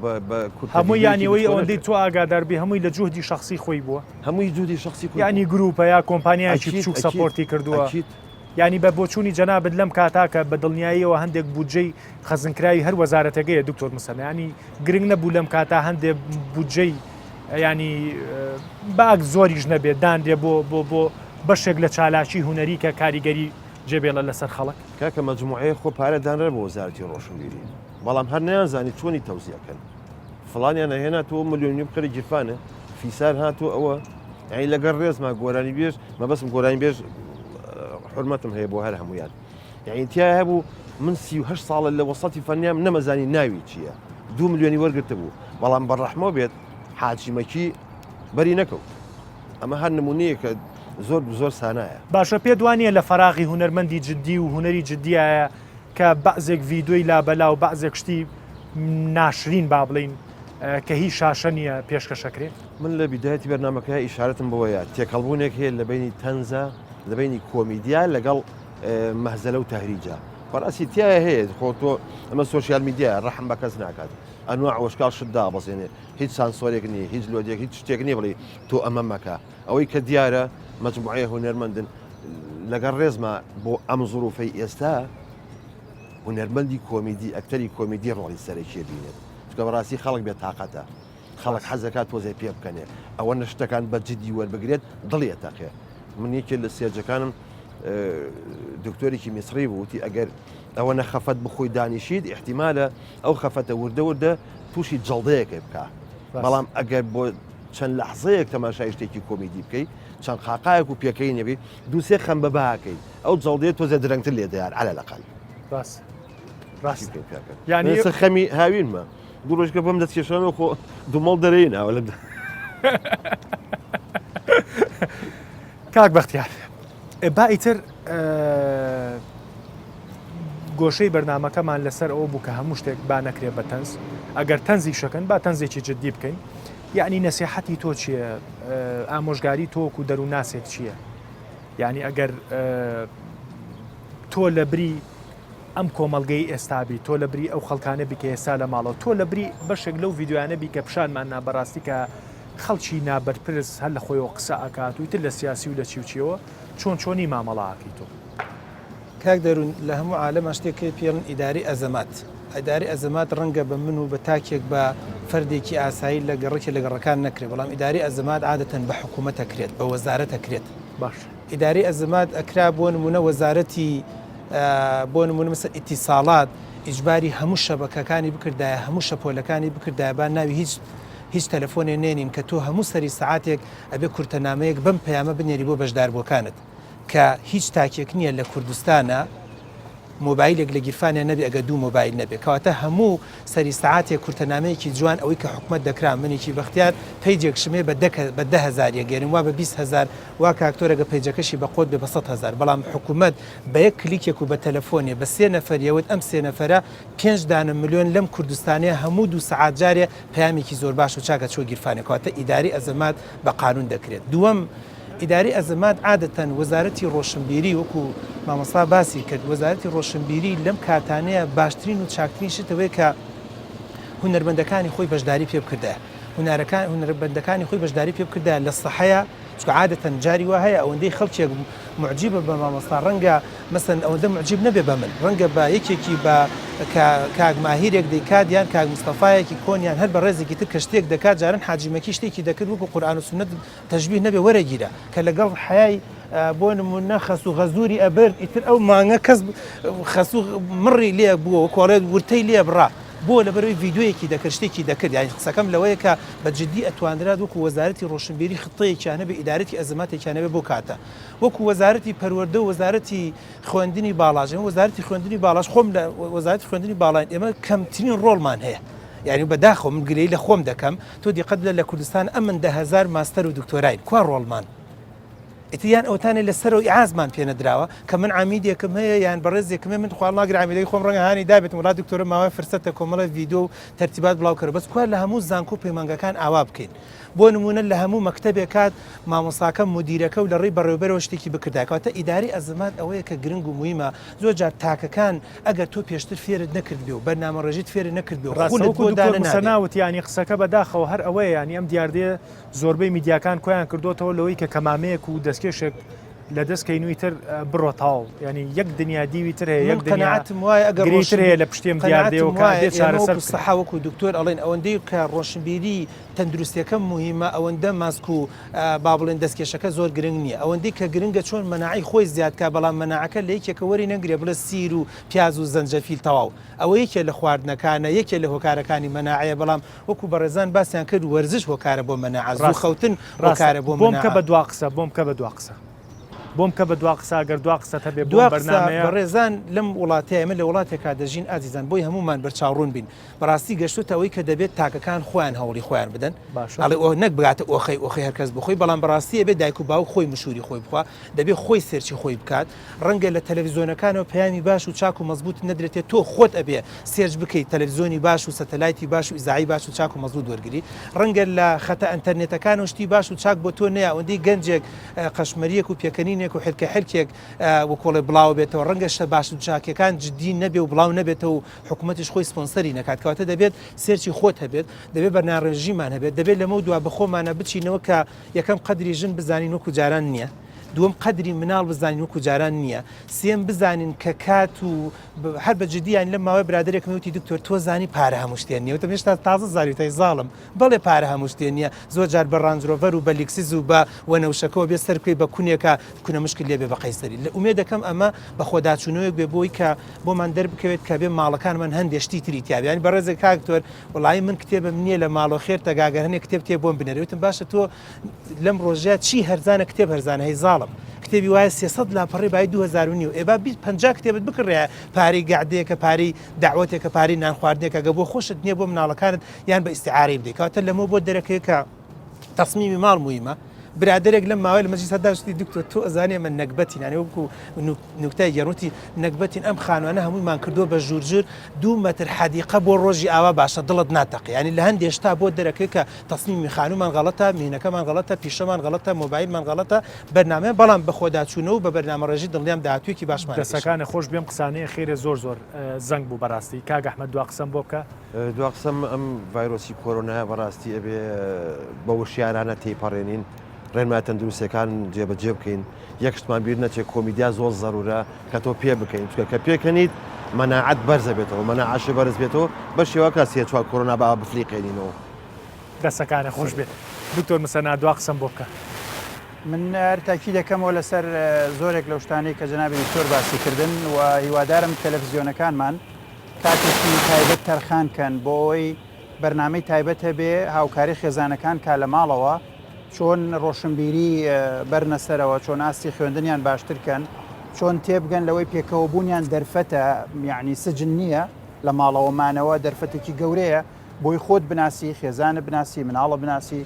هەموو یانیەوەی ئەوەندەی تۆ ئاگاداربی هەمووی لە جوهدی شخصی خۆی بووە هەمووی جوودی شخصی ینی گروپە یا کۆمپانیایکی بچووک سەپۆرتی کردووە ینی بە بۆچوونی جەنابەت لەم کاتاکە بە دڵنیاییەوە هەندێک بودجەی خەزنکراوی هەر وەزارەتەکەیە دکتۆر موسەنا ینی گرنگ نەبوو لەم کاتا هەندێک بودجەی ینی باک زۆریش نەبێت دانرێ بۆ بەشێک لە چالاکی هوەری کە کاریگەری جێبێڵە لەسەر خەڵک کاکە مەجموعەیە خۆ پارەدانرە بۆ وەزارەتی ڕۆشنبیری بەڵام هەر نەیانزانی چۆنی تەوزیەکەن فڵانیان هێنا تۆ ملیۆنی بکەری گیرفانە فیسار هاتووە ئەوە یعنی لەگەڵ ڕێزما گۆرانی بێژ مەبەستم گۆرانی بێژ حرمەتم هەیە بۆ هەر هەمویان یعنی تیا هەبوو من 38 ساڵە لە وەسەتی فەنیام نەمەزانی ناوی چییە 2 ملیۆنی وەرگرتە بوو بەڵام بەڕەحمەوە بێت حاجیمەکی بەری نەکەوت ئەمە هەر نمونەیە کە زۆر سانایە باشە پێ دوانیە لە فەراغی هونەرمەندی جددی و هوەری جددیایە کە بەعزێک ڤیدۆی لابەلا و بەعزێک شتی ناشرین با بڵین کە هیچ شاشە نییە پێشکەشەکرێت من لە بیدایەتی بەرنامەکە ئیشارەتم بۆیە تێکەڵبوونێک هەیە لە بینی تەنزە لە بینی کۆمیدیا لەگەڵ مەهزەلە و تەهریجە بەڕاستی تایە هەیە خۆ تۆ ئەمە سوۆسیال میدیایە ڕەحم بە کەس ناکات ئەنواع وەشکال شتدا بەزێنێ هیچ سانسۆرێک نیە هیچ لۆدێک هیچ شتێک نیە بڵێ تۆ ئەمە مەکە ئەوەی کە دیارە مەجموعەیە هونەرمەندن لەگەڵ ڕێزمە بۆ ئەم زوروفەی ئێستا هونەرمەندی کۆمیدی ئەکتەری کۆمیدی ڕۆڵی سەرەکیە بینێت چکە بەڕاستی خەڵک بێت تااقەتە خەڵک حەزەکات تۆزای پێ بکەنێ ئەوە نەشتەکان بە جددی وەربگرێت دڵێت تەقێ من یەکێ لە سێرجەکانم دکتۆرێکی میسری بووتی ئەگەر ئەوە نەخەفەت بخۆی دانیشید احتیمالە ئەو خەفەتە وردە تووشی جەڵدەیەکە بکە بەڵام ئەگەر بۆ چەند لەحزەیەک تەماشای شتێکی کۆمیدی بکەیت چەند قاقایەک و پێکەی نەبێت دووسێ خەم بە باکەیت ئەو جەڵدێت تۆزە درەنگتر لێ دەیار علە لەقل یعنی خەمی هاوینمە دوو ڕۆژکە بەم دەستکێشانەوە خۆ دوومەڵ دەرەی ناوە لە کاک بەختیار با ئیتر گۆشەی بەرنمەکەمان لەسەر ئەوە بوو کە هەموو شتێک با نەکرێت بە تەنز ئەگەر تەنزی شەکەن با تەنزێکی جددی بکەین یعنی نەسیحەتی تۆ چییە ئامۆژگاری تۆک و دەرووناسێک چییە یعنی ئەگەر تۆ لە بری ئەم کۆمەڵگەی ئێستابی تۆ لە بری ئەو خەڵکانە بیکە ئێستا لە ماڵەوە تۆ لە بری بەشێک لەو ڤیددیوانە بی کە پیشانمان نابەڕاستی کە خەڵکی نابەرپرس هەر لە خۆیەوە قسە ئەکات و تر لە سیاسی و لە چیوچیەوە چۆنی مامەڵاکی تۆ کاک دەروون لە هەموو عالەمە شتێکی پێڵن ئیداری ئەزەمات ئیداری ئەزەمات ڕەنگە بە من و بە تاکێک بە فەردێکی ئاسایی لە گەڕێکی لە گەڕەکان نەکرێت بەڵام ئیداری ئەزەمات عادەتەن بە حکوومەت ئەکرێت بە وەزارەت ئەکرێت باش ئیداری ئەزەمات ئەکرا بۆ نمونە وەزارەتی بۆ نمونە مەسەر ئیتیساڵات ئیجباری هەموو شەبەکەکانی بکردایە هەموو شەپۆلەکانی بکردایە با ناوی هیچ تەلەفۆنێ نێنین کە تۆ هەموو سەری سعاتێک ئەبێ کورتەنامەیەک بەم پەیامە بنێری بۆ بەشداربووەکانت کە هیچ تاکێک نییە لە کوردستانە مۆبایلێک لە گیرفانە نەبێ ئەگە دوو مۆبایل نەبێت کەواتە هەموو سەری سعاتێک کورتەنامەیەکی جوان ئەوەی کە حکومەت دەکرا منێکی بەختیار پیجێک شمێ بە 10,000 گەێنم وا بە 20,000 وا کاکتۆرەگە پیجەکەشی بە قۆت بێ بە 100,000 بەڵام حکومەت بە یەک کلیکێک و بە تەلەفۆنێ بە 3 نەفەریەوەت ئەم 3 نەفەرە 5 ملیۆن لەم کوردستانەیە هەموو 2 سعات جارێ پەیامێکی زۆر باش و چاکە چۆ گیرفانێک کەواتە ئیداری ئەزەمات بە قانون دەکرێت دووەم ئیداری ئەزەمات عادەتەن وەزارەتی ڕۆشنبیری وەکو مامەستا باسی کرد وەزارەتی ڕۆشنبیری لەم کاتانەیە باشترین و چاکترین شتەوەی کە هونەرمەندەکانی خۆی بەشداری پێ بکردە هونەربەندەکانی خۆی بەشداری پێ بکردە لە سەحەیە چکە عادەتەن جاری وا هەیە ئەوەندەی خەڵکێک معجیبە بە مامۆستا ڕەنگە مەسەن ئەوەندە معجیب نەبێ بە من ڕەنگە بە یەکێکی بە کاک ماهیرێک دەیکات یان کاک مستەفایەکی کۆنیان هەر بە ڕێزێکی تر کە شتێک دەکات جارن حاجیمەکی شتێکی دەکرد وەکو قورئان و سونەت تەشبیه نەبێ وەرەگیرە کە لەگەڵ حیای بۆ نمونە خەسوو غەزووری ئەبەر ئیتر ئەو مانگە کەس خەسوو مڕی لێ بووە کۆڵێت ورتەی لێ بڕا بۆ لەبەرەوەی ڤیددیوەیەکی دەکرد شتێکی دەکرد یانی قسەکەم لەوەیە کە بە جددی ئەتواندرات وەکو وەزارەتی ڕۆشنبیری خطەیەکیانە بە ئیدارەتی ئەزماتێکیانەوە بۆ کاتە وەکو وەزارەتی پەروەردە و وەزارەتی خوێندنی باڵاژ وەزارەتی خوێندنی باڵاش خۆم لە وەزارەتی خوێندنی باڵین ئێمە کەمترین ڕۆڵمان هەیە یعنی بەداخۆ من گلەی لە خۆم دەکەم تۆ دیقەت لە کوردستان ئەمن 10,000 ماستەر و دکتۆراین کوا ڕۆڵمان ئیتیان ئەوتانێ لەسەرەوەی ئازمان پێنەدراوە کە من عامیدێکم هەیە یان بەڕێزێکم من خوا ناگرێ عامیدەی خۆم ڕەنگە هانی دابێت وڵات دکتۆرە ماوەی فرسەتە کۆمەڵە ڤیدیۆ و تەرتیبات بڵاو کرد بەس کوار لە هەموو زانکۆ و پەیمانگەکان ئاوا بکەین بۆ نمونە لە هەموو مەکتەبێک کات مامۆساکە مدیرەکە و لە ڕێی بەڕێوەبەرەوە شتێکی بکرداکەواتە ئیداری ئەزمات ئەوەیە کە گرنگ و مویمە زۆر جار تاکەکان ئەگەر تۆ پێشتر فێرت نەکرد بێ و بەرنامە ڕێژیت فێر نەکرد بێ ڕاستەوەکو ینی قسەکە بەداخەوە هەر ئەوەیە ینی ئەم دیاردێ زۆربەی میدیاکان کۆیان کردوتەوە لەوەی کە کەمامەیەک و دەستکێشێک لە دەستکەینوی تر بڕۆ تاڵ ینی یەک دنیا دیوی تر هەیە یەک قەنەعەتم وایە ئەگەر ڕۆشتر هەیە لە پشتێم دیاردێەوە کاتێ چارەسەر سەحاوەکو دکتۆر ئەڵێن ئەوەندەی کە ڕۆشنبیری تەندروستیەکەم مهمە ئەوەندە ماسک و با بڵێن دەستکێشەکە زۆر گرنگ نییە ئەوەندەی کە گرنگە چۆن مەناعی خۆی زیادکە بەڵام مەناعەکە لە یەکێکە وەری نەگرێ بڵێ سیر و پیاز و زەنجەفیل تەواو ئەوە یەکێ لە خواردنەکانە یەکێ لە هۆکارەکانی مەناعەیە بەڵام وەکو بەڕێزان باسییان کرد وەرزش هۆکارە بۆ مەناعە زوو خەوتن ڕۆکارە بۆ بۆم کە بە دوا قسە بۆم کە بە دوا قسە بۆم کە بە دوا قسا گەر دوا قسە هەبێ بۆ بەرنامەیە بەڕێزان لەم وڵاتەیە من لە وڵاتێکا دەژین ئازیزان بۆی هەمومان بەرچاوڕوون بین بەڕاستی گەشتوتەوەی کە دەبێت تاکەکان خۆیان هەوڵی خۆیان بدەن ئەڵێ ئەو نەک بگاتە ئۆخی هەرکەس بخۆی بەڵام بەڕاستی بێت دایک و باوک خۆی مشوری خۆی بخوا دەبێت خۆی سێرچی خۆی بکات ڕەنگە لە تەلەڤیزۆنەکانەوە پەیامی باش و چاک و مەزبوط نەدرێتێت تۆ خۆت ئەبێ سێرچ بکەیت تەلەڤیزۆنی باش و سەتەلایتی باش و ئیزایی باش و چاک و مەزبوط وەرگری ڕەنگە لە خەتە ئەنتەرنێتەکان و شتی باش و چاک بۆ تۆ نەیە ئەوەندەی گەنجێک قەشمەریەک و پێکەنینێک و حرکە وەکۆڵی بڵاو بێتەوە ڕەنگە شە باش و چاکەکان جددی نەبێ و بڵاو نەبێتەوە و حکوومەتیش خۆی سپۆنسەری نەکات کەواتە دەبێت سێرچی خۆت هەبێت دەبێت بەرنامەڕێژیمان هەبێت دەبێت لەمە دوا بەخۆمانە بچینەوە کە یەکەم قەدری ژن بزانین وەکو جاران نییە دووەم قەدری مناڵ بزانین وەکو جاران نییە سێم بزانین کە کات و هەر بە جددیان لە ماوەی برادێک وتی دکتۆر تۆ زانی پارە هەموو شتێن نیە وتە هێشتا تازە زاریتەی زاڵم بەڵێ پارە هەموو شتێن نییە زۆر جار بە ڕانجرۆڤەر و بە لیکسیز و بە وەنەوشەکەەوە بێ سەرکوی بە کونێکە کونە مشکل لێبێ بە قەیسەری لە ئومێ دەکەم ئەمە بە خۆداچوونەوەک بێ بۆی کە بۆمان دەربکەوێت کە بێ ماڵەکانمان هەندێشتی تری تیاویانی بە ڕێزێک کاکتۆر وڵی من کتێبم نییە لە ماڵۆ خێر تەگاگە هەنێک کتێب تێ بۆم بنەرێتم باشە تۆ لەم ڕۆژە چی هەرزانە کتێب هەرزانە هەی زاڵم کتێبی وایە 300 لاپەڕی بای 2009 ئێبا 50 کتێبت بکڕێ پارەی گعدەیەکە پارەی داوەتێکە پارەی نان خواردنێکە گە بۆ خۆشت نییە بۆ مناڵەکانت یان بە ئیسعاری بدەیت کاتە لەمە بۆ دەرەکەیکە تەسمیمی ماڵ مویمە برادێک لەم ماوەی لە مەجلیس داشتی دکتۆر تۆ ئەزانێ من نەکبەتین یانێ وەکو نوکتای گەڕوتی نەکبەتین ئەم خانوانە هەموویمان کردووە بە ژوورژر 2 مەتر حەدیقە بۆ ڕۆژی ئاوا باشە دڵت ناتەقی ینی لە هەندێشتا بۆ دەرەکەی کە تەسمیمی خانومان غەڵەتە مینەکەمان غەڵەتە پیشەمان غەڵەتە مۆبایلمان غەڵەتە بەرنامە بەڵام بە خۆداچوونەوە و بە بەرنامە ڕێژی دڵنیام داهاتوویەکی باشمان دەسەکانە خۆش بێم قسانەیە خێرە زۆر زەنگ بوو بەڕاستی کاک ئەحمەد دوا قسەم بۆ بکە دوا قسەم ئەم ڤایرۆسی کۆرۆنا بەڕاستی ئەبێ بە وشیانانە تێپەڕێنین ڕێنمای تەندروستەکان جێبەجێ بکەین یەکشتمان بیر نەچێت کۆمیدیا زۆر زەرورە کە تۆ پێ بکەین چکە کە پێکەنیت مەناعەت بەرزە بێتەوە مەناعەشە بەرز بێتەوە بە شێوەکە سێ4 کۆرۆنا بە بفلیقێنینەوە دەسەکانە خۆش بێت دکتۆر مسەنا دوا قسەم بۆ بکە من تاکی دەکەمەوە لەسەر زۆرێک لەو شتانەی کە جەنابی دکتۆر باسی کردن و هیوادارم تەلەڤیزیۆنەکانمان کاتێکی تایبەت تەرخانکەن بۆ ئەوەی بەرنامەی تایبەت هەبێ هاوکاری خێزانەکان کا لە ماڵەوە چۆن ڕۆشنبیری بەرنەسەرەوە چۆن ئاستی خوێندنیان باشترکەن چۆن تێبگەن لەوەی پێکەوە بوونیان دەرفەتە یعنی سجن نییە لە ماڵەوەمانەوە دەرفەتێکی گەورەیە بۆی خۆت بناسی خێزانە بناسی مناڵە بناسی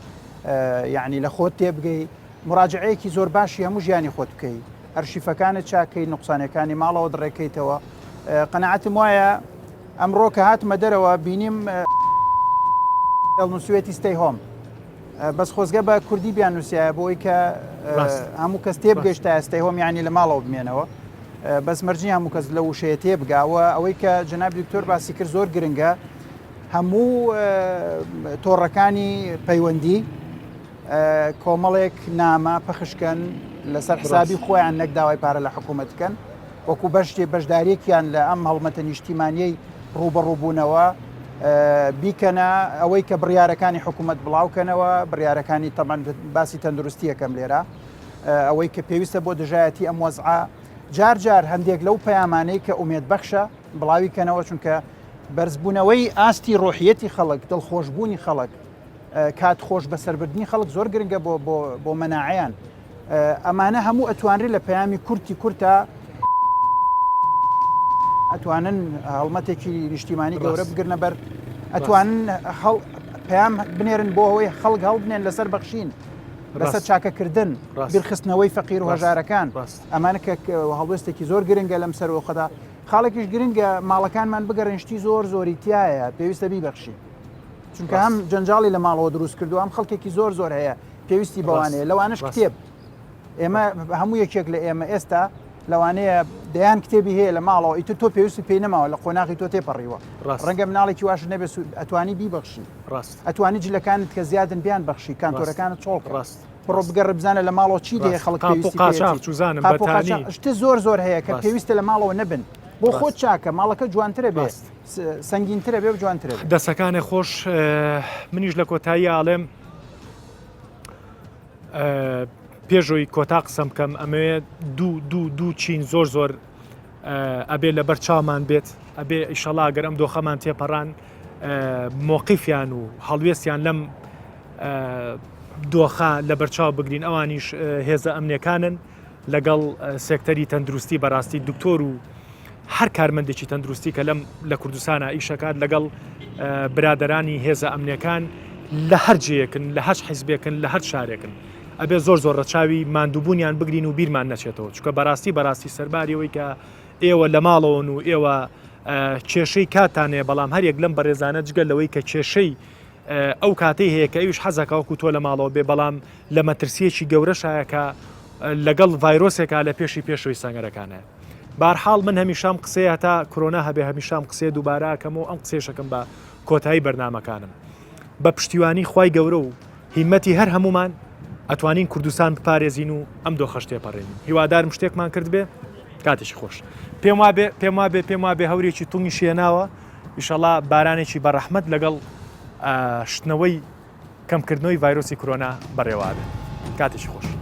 یعنی لە خۆت تێبگەی مراجعەیەکی زۆر باشی هەموو ژیانی خۆت بکەی ئەرشیفەکانت چاکەی نقصانەکانی ماڵەوە دڕێکەیتەوە قەنەعەتم وایە ئەمڕۆ کە هاتمە دەرەوە بینیم نووسێتی ستەی هۆم بەس خۆزگە بە کوردی بیان نووسایە بۆی کە هەموو کەس تێبگەشتە ئەستەی هۆم یانی لە ماڵەوە بمێنەوە بەس مەرجی هەموو کەس لە وشەیە تێبگاوە ئەوەی کە جەناب دکتۆر باسی کرد زۆر گرنگە هەموو تۆڕەکانی پەیوەندی کۆمەڵێک نامە پەخشکەن لەسەر حسابی خۆیان نەک داوای پارە لە حکوومەتکەن وەکو بەشداریەکیان لە ئەم هەڵمەتە نیشتیمانیەی ڕوبەڕووبوونەوە بیکەنە ئەوەی کە بڕیارەکانی حکوومەت بڵاوکەنەوە بڕیارەکانی تەمان باسی تەندروستیەکەم لێرە ئەوەی کە پێویستە بۆ دژایەتی ئەم وەزعە جار هەندێک لەو پەیامانەی کە ئومێد بەخشە بڵاویکەنەوە چونکە بەرزبوونەوەی ئاستی ڕۆحیەتی خەڵک دڵخۆشببوونی خەڵک کات خۆش بەسەربردنی خەڵک زۆر گرنگە بۆ مەناعیان ئەمانە هەموو ئەتوانری لە پەیامی کورتە ئەتوانن هەڵمەتێکی نیشتیمانی گەورە بگرنە بەر ئەتوانن پەیام بنێرن بۆ ئەوەی خەڵک هەڵبنێن لەسەر بەخشین لەسەر چاکەکردن بیرخستنەوەی فەقیر و هەژارەکان ئەمانە کە هەڵوێستێکی زۆر گرنگە لەم سەرۆخەدا خاڵێکیش گرنگە ماڵەکانمان بگەڕێنشتی زۆری تایە پێویستە بیبەخشی چونکە هەم جەنجاڵی لە ماڵەوە دروست کردو ئەم خەڵکێکی زۆر هەیە پێویستی بەوانەیە لەوانش کتێب ئێمە هەموو یەکێک لە ئێمە ئێستا لەوانەیە دەیان کتێبی هەیە لە ماڵەوە ئیتر تۆ پێویستی پێی نەماوە لە قۆناغی تۆ تێپەڕیوە ڕەنگە مناڵێکی واش نەبێ ئەتوانی بیبەخشی ئەتوانی جلەکانت کە زیادن بیان بەخشی کانتۆرەکانت چۆڵ بڕۆ بگەڕ بزانە لە ماڵەوە چی دێ خەڵک شتە زۆر هەیە کە پێویستە لە ماڵەوە نەبن بۆ خۆت چاکە ماڵەکە جوانترە بێ سەنگینترە بێ جوانترە دەسەکانی خۆش منیش لە کۆتایی ئاڵێم پێشۆی کۆتا قسەم بکەم ئەمەوێ دوو چین زۆر ئەبێ لە بەرچاومان بێت ئەبێ ئیشەڵا گەر ئەم دۆخەمان تێپەڕان مۆقیفیان و هەڵوێستیان لەم دۆخە لە بەرچاو بگرین ئەوانیش هێزە ئەمنیەکانن لەگەڵ سێکتەری تەندروستی بەڕاستی دکتۆر و هەر کارمەندێکی تەندروستی کە لە کوردستانە ئیشەکات لەگەڵ برادەرانی هێزە ئەمنیەکان لە هەر جەیەکن لە هەر حیزبێکن لە هەر شارێکن ئەبێ زۆر ڕەچاوی ماندووبوونیان بگرین و بیرمان نەچێتەوە چکە بەڕاستی سەرباریەوەی کە ئێوە لە ماڵەوەن و ئێوە کێشەی کاتانێ بەڵام هەرێک لەم بەڕێزانە جگەل لەوەی کە کێشەی ئەو کاتەی هەیە کە ئەویش حەزەکەوەکو تۆ لە ماڵەوە بێ بەڵام لە مەترسیەکی گەورەشایەکە لەگەڵ ڤایرۆسێکا لە پێشەوەی سەنگەرەکانە بارحاڵ من هەمیشام قسەیە تا کۆرۆنا هەبێ هەمیشام قسێ دووبارەکەمەوە ئەم قسێشەکەم بە کۆتایی بەرنامەکانم بە پشتیوانی خوای گەورە و هیمەتی هەر هەمومان ئەتوانین کوردستان بپارێزین و ئەم دۆخەش تێپەڕێنین هیوادارم شتێکمان کرد بێ کاتێکی خۆش پێم وابێ هەورێکی توڵنی شێناوە ئیشەڵا بارانێکی بەڕەحمەت لەگەڵ شتنەوەی کەمکردنەوەی ڤایرۆسی کۆرۆنا بەڕێوابێ کاتێکی خۆش